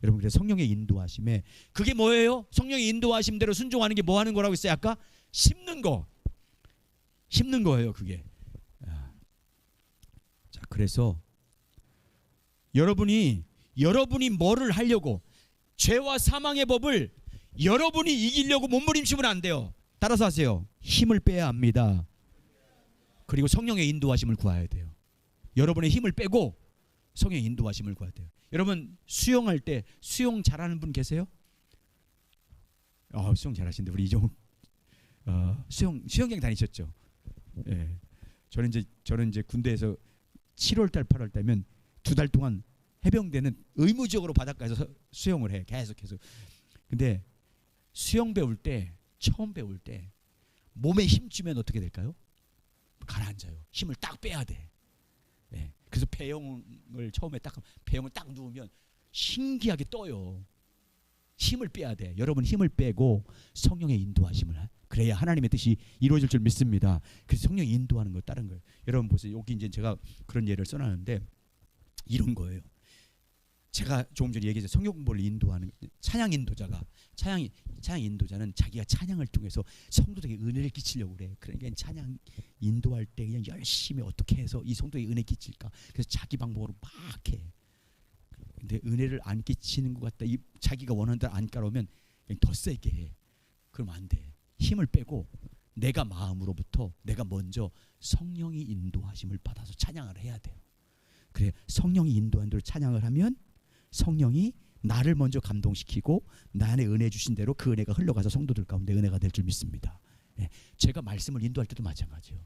여러분 그래서 성령의 인도하심에 그게 뭐예요? 성령의 인도하심대로 순종하는 게 뭐 하는 거라고 했어요? 아까 심는 거. 심는 거예요 그게. 자, 그래서 여러분이 뭐를 하려고 죄와 사망의 법을 여러분이 이기려고 몸부림치면 안 돼요. 따라서 하세요. 힘을 빼야 합니다. 그리고 성령의 인도하심을 구해야 돼요. 여러분의 힘을 빼고 성령의 인도하심을 구해야 돼요. 여러분 수영할 때 수영 잘하는 분 계세요? 수영 잘하시는데 우리 이종욱 수영장 다니셨죠? 예. 저는 이제 군대에서 7월달 8월달면 2달 동안 해병대는 의무적으로 바닷가에서 수영을 해. 계속해서. 근데 수영 배울 때 처음 배울 때 몸에 힘 주면 어떻게 될까요? 가라앉아요. 힘을 딱 빼야 돼. 네. 그래서 배영을 처음에 딱 배영을 딱 누우면 신기하게 떠요. 힘을 빼야 돼. 여러분 힘을 빼고 성령의 인도하심을 그래야 하나님의 뜻이 이루어질 줄 믿습니다. 그래서 성령이 인도하는 거 다른 거예요. 여러분 보세요. 여기 이제 제가 그런 예를 써놨는데 이런 거예요. 제가 조금 전에 얘기했죠. 성령 공부를 인도하는 찬양 인도자가 찬양 인도자는 자기가 찬양을 통해서 성도들에게 은혜를 끼치려고 그래. 그러니까 찬양 인도할 때 그냥 열심히 어떻게 해서 이 성도에게 은혜 끼칠까. 그래서 자기 방법으로 막 해. 근데 은혜를 안 끼치는 것 같다. 이 자기가 원하는 대로 안 따라오면 그냥 더 세게 해. 그러면 안 돼. 힘을 빼고 내가 마음으로부터 내가 먼저 성령이 인도하심을 받아서 찬양을 해야 돼요. 그래 성령이 인도한 대로 찬양을 하면 성령이 나를 먼저 감동시키고 나 안에 은혜 주신 대로 그 은혜가 흘러가서 성도들 가운데 은혜가 될 줄 믿습니다. 예, 제가 말씀을 인도할 때도 마찬가지예요.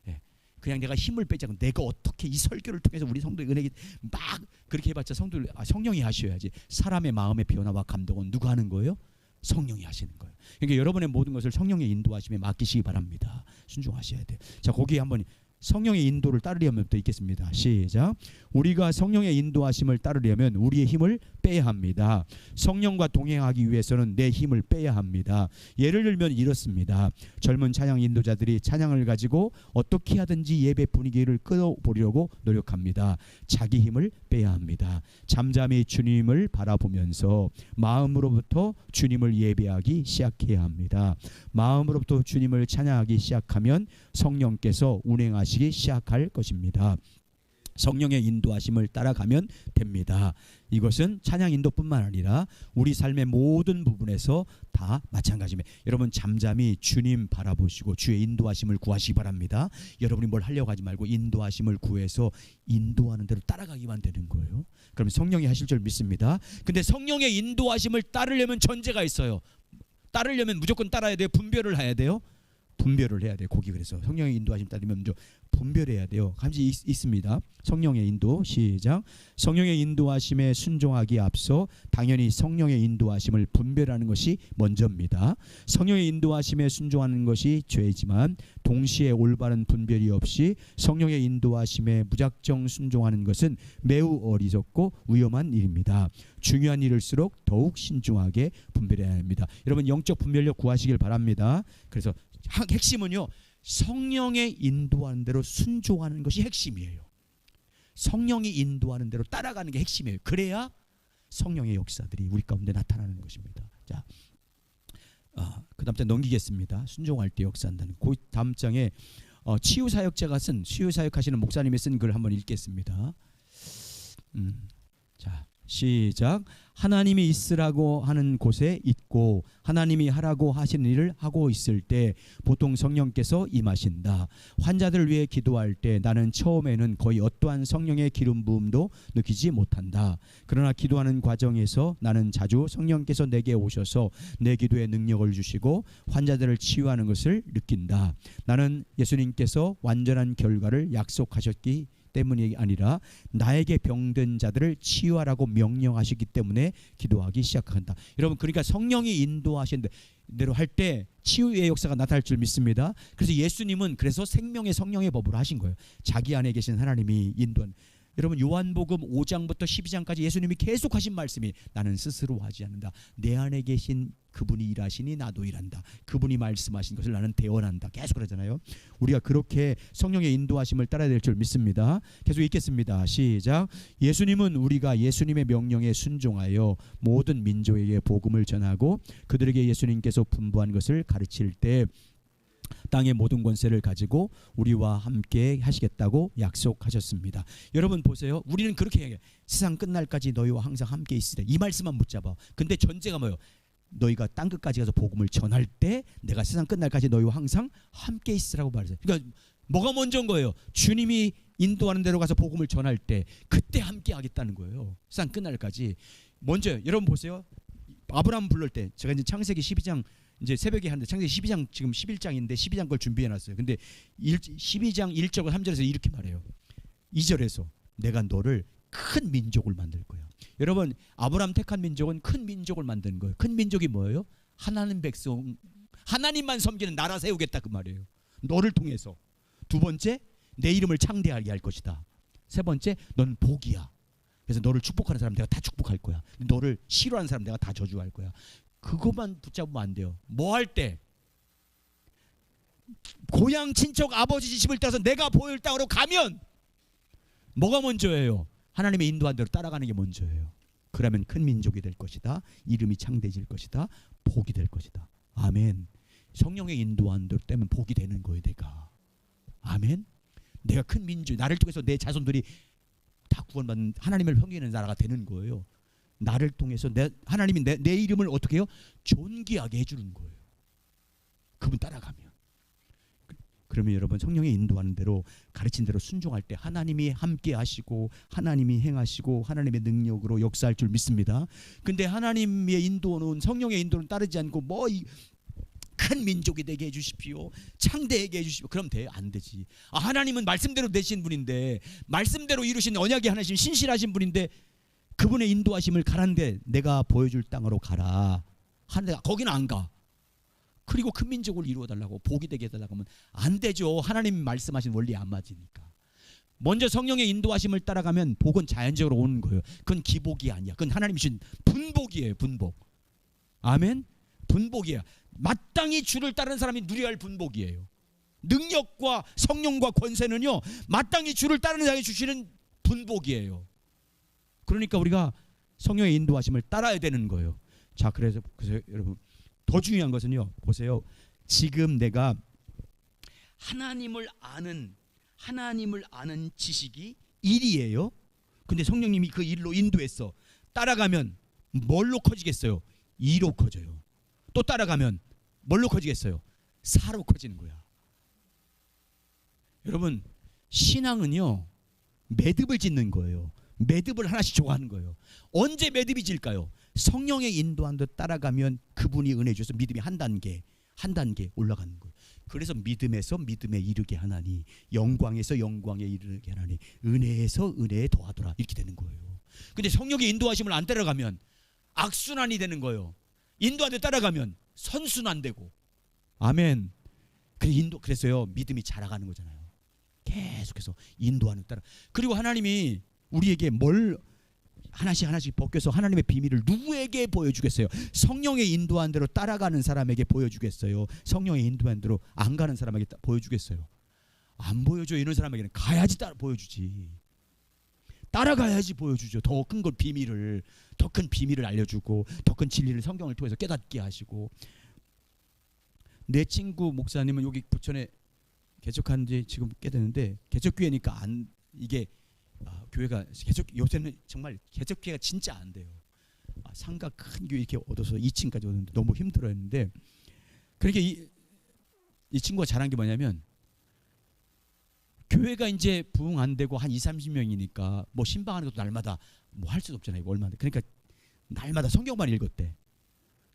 예, 그냥 내가 힘을 빼지 않고 내가 어떻게 이 설교를 통해서 우리 성도의 은혜 막 그렇게 해봤자 성령이 하셔야지. 사람의 마음의 변화와 감동은 누가 하는 거예요? 성령이 하시는 거예요. 그러니까 여러분의 모든 것을 성령의 인도하심에 맡기시기 바랍니다. 순종하셔야 돼요. 자, 거기에 한번 성령의 인도를 따르려면 또 있겠습니다. 시작. 우리가 성령의 인도하심을 따르려면 우리의 힘을 빼야 합니다. 성령과 동행하기 위해서는 내 힘을 빼야 합니다. 예를 들면 이렇습니다. 젊은 찬양 인도자들이 찬양을 가지고 어떻게 하든지 예배 분위기를 끌어보려고 노력합니다. 자기 힘을 빼야 합니다. 잠잠히 주님을 바라보면서 마음으로부터 주님을 예배하기 시작해야 합니다. 마음으로부터 주님을 찬양하기 시작하면 성령께서 운행하시기 시작할 것입니다. 성령의 인도하심을 따라가면 됩니다. 이것은 찬양 인도뿐만 아니라 우리 삶의 모든 부분에서 다 마찬가지입니다. 여러분 잠잠히 주님 바라보시고 주의 인도하심을 구하시기 바랍니다. 여러분이 뭘 하려고 하지 말고 인도하심을 구해서 인도하는 대로 따라가기만 되는 거예요. 그럼 성령이 하실 줄 믿습니다. 근데 성령의 인도하심을 따르려면 전제가 있어요. 따르려면 무조건 따라야 돼요? 분별을 해야 돼요? 분별을 해야 돼요. 거기 그래서 성령의 인도하심 따르면 먼저 분별해야 돼요. 감지 있습니다. 성령의 인도 시작. 성령의 인도하심에 순종하기에 앞서 당연히 성령의 인도하심을 분별하는 것이 먼저입니다. 성령의 인도하심에 순종하는 것이 죄지만 동시에 올바른 분별이 없이 성령의 인도하심에 무작정 순종하는 것은 매우 어리석고 위험한 일입니다. 중요한 일일수록 더욱 신중하게 분별해야 합니다. 여러분 영적 분별력 구하시길 바랍니다. 그래서 핵심은요. 성령의 인도하는 대로 순종하는 것이 핵심이에요. 성령이 인도하는 대로 따라가는 게 핵심이에요. 그래야 성령의 역사들이 우리 가운데 나타나는 것입니다. 자, 그 다음 장 넘기겠습니다. 순종할 때 역사한다는. 그 다음 장에 치유사역자가 쓴 치유사역하시는 목사님이 쓴 글 한번 읽겠습니다. 자, 시작. 하나님이 있으라고 하는 곳에 있고 하나님이 하라고 하시는 일을 하고 있을 때 보통 성령께서 임하신다. 환자들을 위해 기도할 때 나는 처음에는 거의 어떠한 성령의 기름 부음도 느끼지 못한다. 그러나 기도하는 과정에서 나는 자주 성령께서 내게 오셔서 내 기도에 능력을 주시고 환자들을 치유하는 것을 느낀다. 나는 예수님께서 완전한 결과를 약속하셨기 때문이 아니라 나에게 병든 자들을 치유하라고 명령하시기 때문에 기도하기 시작한다. 여러분 그러니까 성령이 인도하신 대로 할 때 치유의 역사가 나타날 줄 믿습니다. 그래서 예수님은 그래서 생명의 성령의 법으로 하신 거예요. 자기 안에 계신 하나님이 인도한. 여러분 요한복음 5장부터 12장까지 예수님이 계속 하신 말씀이 나는 스스로 하지 않는다. 내 안에 계신 그분이 일하시니 나도 일한다. 그분이 말씀하신 것을 나는 대언한다. 계속 그러잖아요. 우리가 그렇게 성령의 인도하심을 따라야 될 줄 믿습니다. 계속 읽겠습니다. 시작. 예수님은 우리가 예수님의 명령에 순종하여 모든 민족에게 복음을 전하고 그들에게 예수님께서 분부한 것을 가르칠 때 땅의 모든 권세를 가지고 우리와 함께 하시겠다고 약속하셨습니다. 여러분 보세요. 우리는 그렇게 얘기해요. 세상 끝날까지 너희와 항상 함께 있으리라. 이 말씀만 붙잡아. 근데 전제가 뭐예요? 너희가 땅 끝까지 가서 복음을 전할 때 내가 세상 끝날까지 너희와 항상 함께 있으라고 말했어요. 그러니까 뭐가 먼저인 거예요? 주님이 인도하는 대로 가서 복음을 전할 때 그때 함께 하겠다는 거예요. 세상 끝날까지. 먼저 여러분 보세요. 아브라함 부를 때 제가 이제 창세기 12장 이제 새벽에 하는데 창세기 12장 지금 11장인데 12장 걸 준비해놨어요. 근데 12장 1절과 3절에서 이렇게 말해요. 2절에서 내가 너를 큰 민족을 만들 거야. 여러분 아브라함 택한 민족은 큰 민족을 만드는 거예요. 큰 민족이 뭐예요? 하나님 백성 하나님만 섬기는 나라 세우겠다 그 말이에요. 너를 통해서 두 번째, 내 이름을 창대하게 할 것이다. 세 번째, 넌 복이야. 그래서 너를 축복하는 사람 내가 다 축복할 거야. 너를 싫어하는 사람 내가 다 저주할 거야. 그것만 붙잡으면 안 돼요. 뭐 할 때? 고향 친척 아버지 집을 따라서 내가 보일 땅으로 가면 뭐가 먼저예요? 하나님의 인도한 대로 따라가는 게 먼저예요. 그러면 큰 민족이 될 것이다. 이름이 창대해질 것이다. 복이 될 것이다. 아멘. 성령의 인도한 대로 때문에 복이 되는 거예요. 내가. 아멘. 내가 큰 민족, 나를 통해서 내 자손들이 다 구원받는 하나님을 섬기는 나라가 되는 거예요. 나를 통해서 하나님이 내 이름을 어떻게 해요? 존귀하게 해주는 거예요. 그분 따라가면. 그러면 여러분 성령의 인도하는 대로 가르친 대로 순종할 때 하나님이 함께 하시고 하나님이 행하시고 하나님의 능력으로 역사할 줄 믿습니다. 근데 하나님의 인도는 성령의 인도는 따르지 않고 뭐 큰 민족이 되게 해주십시오, 창대하게 해주십시오. 그럼 돼? 안 되지. 하나님은 말씀대로 되신 분인데, 말씀대로 이루신 언약의 하나님 신실하신 분인데 그분의 인도하심을 가란데 내가 보여줄 땅으로 가라 하는데 거기는 안 가. 그리고 큰 민족을 이루어달라고 복이 되게 해달라고 하면 안 되죠. 하나님 말씀하신 원리에 안 맞으니까. 먼저 성령의 인도하심을 따라가면 복은 자연적으로 오는 거예요. 그건 기복이 아니야. 그건 하나님이 주신 분복이에요. 분복. 아멘. 분복이야. 마땅히 주를 따르는 사람이 누려야 할 분복이에요. 능력과 성령과 권세는요 마땅히 주를 따르는 자에게 주시는 분복이에요. 그러니까 우리가 성령의 인도하심을 따라야 되는 거예요. 자, 그래서 여러분 더 중요한 것은요, 보세요. 지금 내가 하나님을 아는 지식이 1이에요. 근데 성령님이 그 1로 인도했어. 따라가면 뭘로 커지겠어요? 2로 커져요. 또 따라가면 뭘로 커지겠어요? 4로 커지는 거야. 여러분 신앙은요 매듭을 짓는 거예요. 매듭을 하나씩 좋아하는 거예요. 언제 매듭이 질까요? 성령의 인도한 듯 따라가면 그분이 은혜 주셔서 믿음이 한 단계 올라가는 거예요. 그래서 믿음에서 믿음에 이르게 하나니, 영광에서 영광에 이르게 하나니, 은혜에서 은혜에 더하더라, 이렇게 되는 거예요. 근데 성령의 인도하심을 안 따라가면 악순환이 되는 거예요. 인도한 듯 따라가면 선순환 되고. 아멘. 그래서요 믿음이 자라가는 거잖아요. 계속해서 인도하는 따라. 그리고 하나님이 우리에게 뭘 하나씩 벗겨서 하나님의 비밀을 누구에게 보여주겠어요? 성령의 인도한 대로 따라가는 사람에게 보여주겠어요? 성령의 인도한 대로 안 가는 사람에게 보여주겠어요? 안 보여줘. 이런 사람에게는 가야지 보여주지. 따라가야지 보여주죠. 더 큰 걸 비밀을, 더 큰 비밀을 알려주고 더 큰 진리를 성경을 통해서 깨닫게 하시고. 내 친구 목사님은 여기 부천에 개척한 지 지금 꽤 됐는데, 개척교회니까 이게 교회가 요새는 정말 개척교회가 진짜 안 돼요. 상가 큰 교회 이렇게 얻어서 2층까지 오는데 너무 힘들어했는데, 그러니까 이 친구가 잘한 게 뭐냐면, 교회가 이제 부흥 안 되고 한 20-30명이니까 뭐 신방하는 것도 날마다 뭐 할 수도 없잖아요. 얼마나. 그러니까 날마다 성경만 읽었대.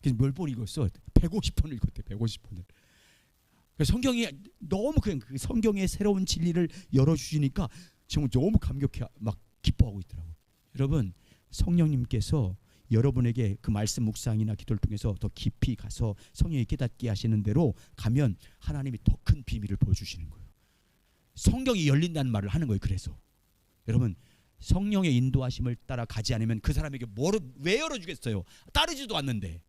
그래서 몇 번 읽었어? 150번 읽었대. 150번을. 성경이 너무 그냥 그 성경의 새로운 진리를 열어주시니까 정말 너무 감격해, 막 기뻐하고 있더라고요. 여러분, 성령님께서 여러분에게 그 말씀 묵상이나 기도를 통해서 더 깊이 가서 성령이 깨닫게 하시는 대로 가면 하나님이 더 큰 비밀을 보여주시는 거예요. 성경이 열린다는 말을 하는 거예요. 그래서 여러분, 성령의 인도하심을 따라 가지 않으면 그 사람에게 왜 열어주겠어요? 따르지도 않는데.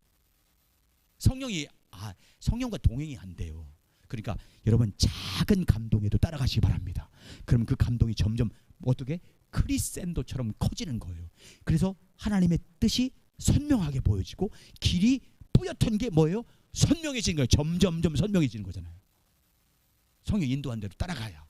성령과 동행이 안 돼요. 그러니까 여러분, 작은 감동에도 따라가시기 바랍니다. 그러면 그 감동이 점점 어떻게 크리센도처럼 커지는 거예요. 그래서 하나님의 뜻이 선명하게 보여지고 길이 뿌옇던 게 뭐예요? 선명해지는 거예요. 점점점 선명해지는 거잖아요. 성령 인도한 대로 따라가야.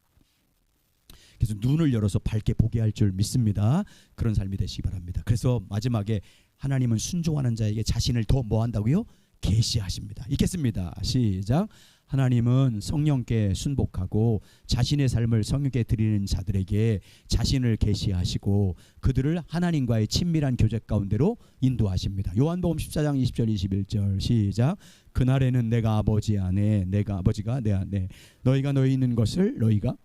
그래서 눈을 열어서 밝게 보게 할 줄 믿습니다. 그런 삶이 되시기 바랍니다. 그래서 마지막에 하나님은 순종하는 자에게 자신을 더 뭐 한다고요? 계시하십니다. 읽겠습니다. 시작. 하나님은 성령께 순복하고 자신의 삶을 성령께 드리는 자들에게 자신을 계시하시고 그들을 하나님과의 친밀한 교제 가운데로 인도하십니다. 요한복음 14장 20절 21절 시작. 그날에는 내가 아버지 안에, 내가 아버지가 내 안에, 너희가 너희 있는 것을 너희가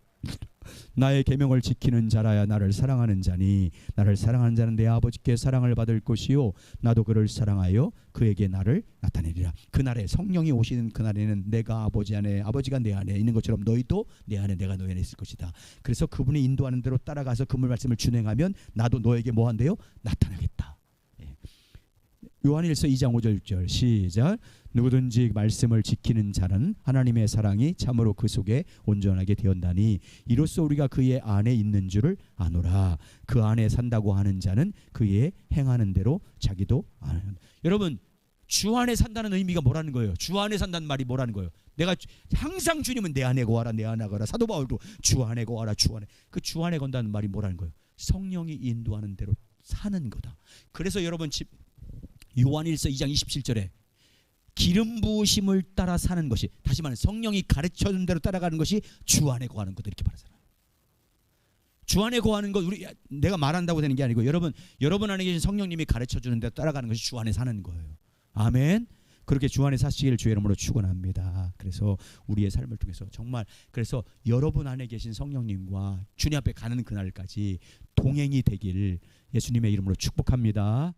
나의 계명을 지키는 자라야 나를 사랑하는 자니 나를 사랑하는 자는 내 아버지께 사랑을 받을 것이요 나도 그를 사랑하여 그에게 나를 나타내리라. 그날에 성령이 오시는 그날에는 내가 아버지 안에 아버지가 내 안에 있는 것처럼 너희도 내 안에 내가 너희 안에 있을 것이다. 그래서 그분이 인도하는 대로 따라가서 그분 말씀을 준행하면 나도 너에게 뭐 한대요? 나타나겠다. 요한일서 2장 5절 6절 시작. 누구든지 말씀을 지키는 자는 하나님의 사랑이 참으로 그 속에 온전하게 되었나니 이로써 우리가 그의 안에 있는 줄을 아노라. 그 안에 산다고 하는 자는 그의 행하는 대로 자기도 아는. 여러분 주 안에 산다는 의미가 뭐라는 거예요? 주 안에 산다는 말이 뭐라는 거예요? 내가 항상 주님은 내 안에 거하라 내 안에 거하라. 사도 바울도 주 안에 거하라 주 안에. 그 주 안에 건다는 말이 뭐라는 거예요? 성령이 인도하는 대로 사는 거다. 그래서 여러분 요한일서 2장 27절에 기름 부으심을 따라 사는 것이, 다시 말하면 성령이 가르쳐준 대로 따라가는 것이 주 안에 거하는 거다 이렇게 말하잖아요. 주 안에 거하는 것 우리 내가 말한다고 되는 게 아니고 여러분 안에 계신 성령님이 가르쳐주는 대로 따라가는 것이 주 안에 사는 거예요. 아멘. 그렇게 주 안에 사시기를 주의 이름으로 축원합니다. 그래서 우리의 삶을 통해서 정말 그래서 여러분 안에 계신 성령님과 주님 앞에 가는 그날까지 동행이 되길 예수님의 이름으로 축복합니다.